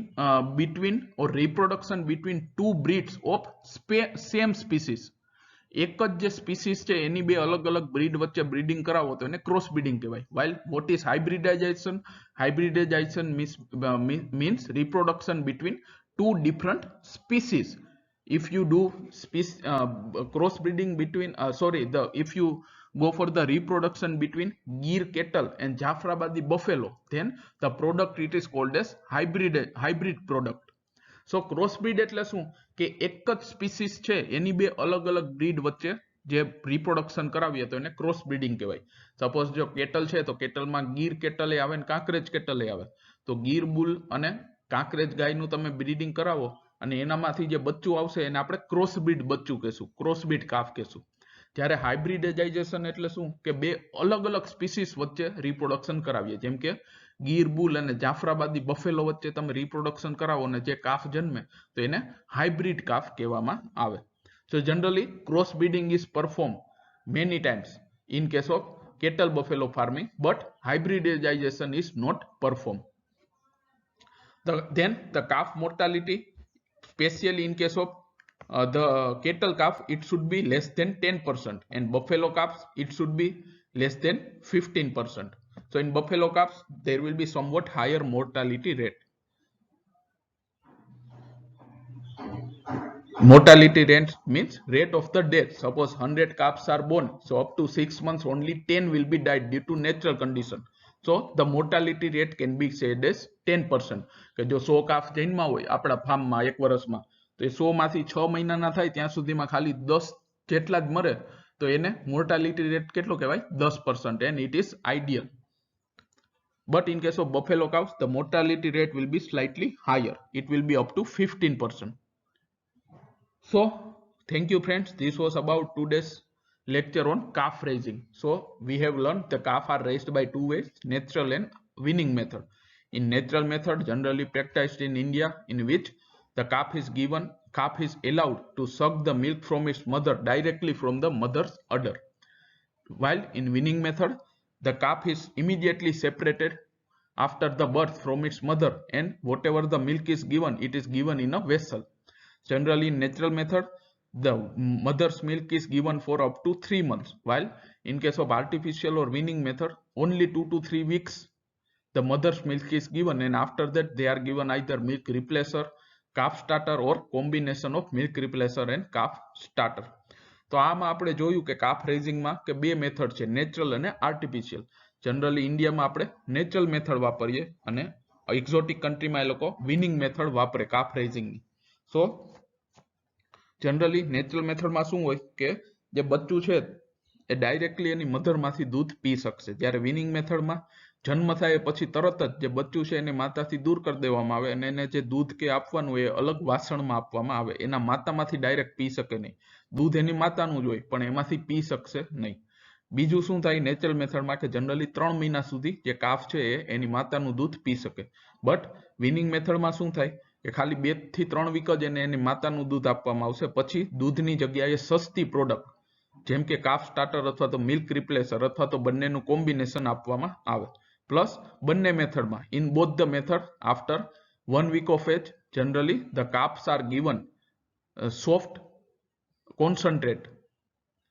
[SPEAKER 1] between or reproduction between two breeds of same species. એક જ જે species છે એની બે અલગ અલગ breed વચ્ચે breeding કરાવો તો એને ક્રોસ બ્રીડિંગ કહેવાય. while what is hybridization? Hybridization means reproduction between two different species. If you do cross breeding between if you go for the reproduction between Gir cattle and Jafrabadi buffalo, then the product it is called as hybrid product. So crossbreed એટલે શું કે એક જ species છે એની બે અલગ અલગ breed વચ્ચે જે રિપ્રોડક્શન કરાવીએ તો એને ક્રોસ બ્રીડિંગ કહેવાય. સપોઝ જો કેટલ છે તો કેટલમાં ગીર કેટલ આવે ને કાંકરેજ કેટલ આવે, તો ગીર બુલ અને કાંકરેજ ગાયનું તમે બ્રીડિંગ કરાવો અને એનામાંથી જે બચ્ચું આવશે એને આપણે ક્રોસબ્રીડ બચ્ચું કહેશું, ક્રોસબ્રીડ કાફ કહેશું. જ્યારે હાઇબ્રિડાઇઝેશન એટલે શું કે બે અલગ અલગ સ્પીસીસ વચ્ચે રિપ્રોડક્શન કરાવીએ. જેમ કે ગીર બુલ અને જાફરાબાદી બફેલો વચ્ચે તમે રિપ્રોડક્શન કરાવો અને જે કાફ જન્મે તો એને હાઇબ્રિડ કાફ કહેવામાં આવે. So generally cross breeding is perform many times in case of cattle buffalo farming, but hybridization is not performed. Then the calf mortality, especially in case of the cattle calf, it should be less than 10%, and buffalo calves it should be less than 15%. So in buffalo calves there will be somewhat higher mortality rate. Mortality rate means rate of the death. Suppose 100 calves are born, so up to 6 months only 10 will be died due to natural condition. So the mortality rate can be said as 10%. કે જો 100 calf જન્મા હોય આપણા ફાર્મમાં એક વર્ષમાં, તો એ 100 માંથી 6 મહિનાના થાય ત્યાં સુધીમાં ખાલી 10 જેટલા જ મરે, તો એને મોર્ટાલિટી રેટ કેટલો કહેવાય? 10%, and it is ideal. But in case of buffalo cows, the mortality rate will be slightly higher. It will be up to 15%. So thank you friends, this was about today's lecture on calf raising. So we have learned the calf are raised by two ways, natural and weaning method. In natural method generally practiced in India, in which the calf is allowed to suck the milk from its mother directly from the mother's udder. While in weaning method the calf is immediately separated after the birth from its mother, and whatever the milk is given, it is given in a vessel. Generally in natural method the mother's milk is given for up to 3 months, while in case of artificial or weaning method only 2 to 3 weeks the mother's milk is given, and after that they are given either milk replacer, calf starter, or combination of milk replacer and calf starter. તો આમાં આપણે જોયું કે calf raising માં કે બે method છે, natural અને આર્ટિફિશિયલ. જનરલી ઇન્ડિયામાં આપણે નેચરલ મેથડ વાપરીએ અને એક્ઝોટિક કન્ટ્રીમાં એ લોકો વિનિંગ મેથડ વાપરે calf raising ની. સો જનરલી નેચરલ મેથડમાં શું હોય કે જે બચ્ચું છે એ ડાયરેક્ટલી એની મધરમાંથી દૂધ પી શકશે, જ્યારે વિનિંગ મેથડમાં જન્મ થાય પછી તરત જ જે બચ્ચું છે એને માતાથી દૂર કરી દેવામાં આવે અને એને જે દૂધ કે આપવાનું હોય એ અલગ વાસણમાં આપવામાં આવે, એના માતામાંથી ડાયરેક્ટ પી શકે નહીં. દૂધ એની માતાનું જ હોય પણ એમાંથી પી શકશે નહીં. બીજું શું થાય નેચરલ મેથડમાં કે જનરલી 3 મહિના સુધી જે કાફ છે એ એની માતાનું દૂધ પી શકે. બટ વિનિંગ મેથડમાં શું થાય કે ખાલી 2 થી 3 વીક જ એને એની માતાનું દૂધ આપવામાં આવશે, પછી દૂધની જગ્યાએ સસ્તી પ્રોડક્ટ જેમ કે કાફ સ્ટાર્ટર અથવા તો મિલ્ક રિપ્લેસર અથવા તો બંનેનું કોમ્બિનેશન આપવામાં આવે. પ્લસ બંને મેથડમાં in both the method after 1 week of age generally the calves are given soft concentrate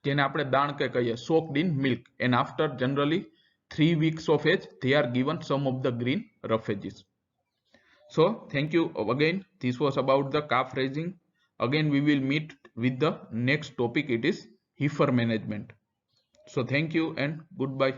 [SPEAKER 1] જેને આપણે દાણ કે કહીએ soaked in milk and after generally 3 weeks of age they are given some of the green roughages. So thank you again. This was about the calf raising. Again we will meet with the next topic. It is heifer management. So thank you and goodbye.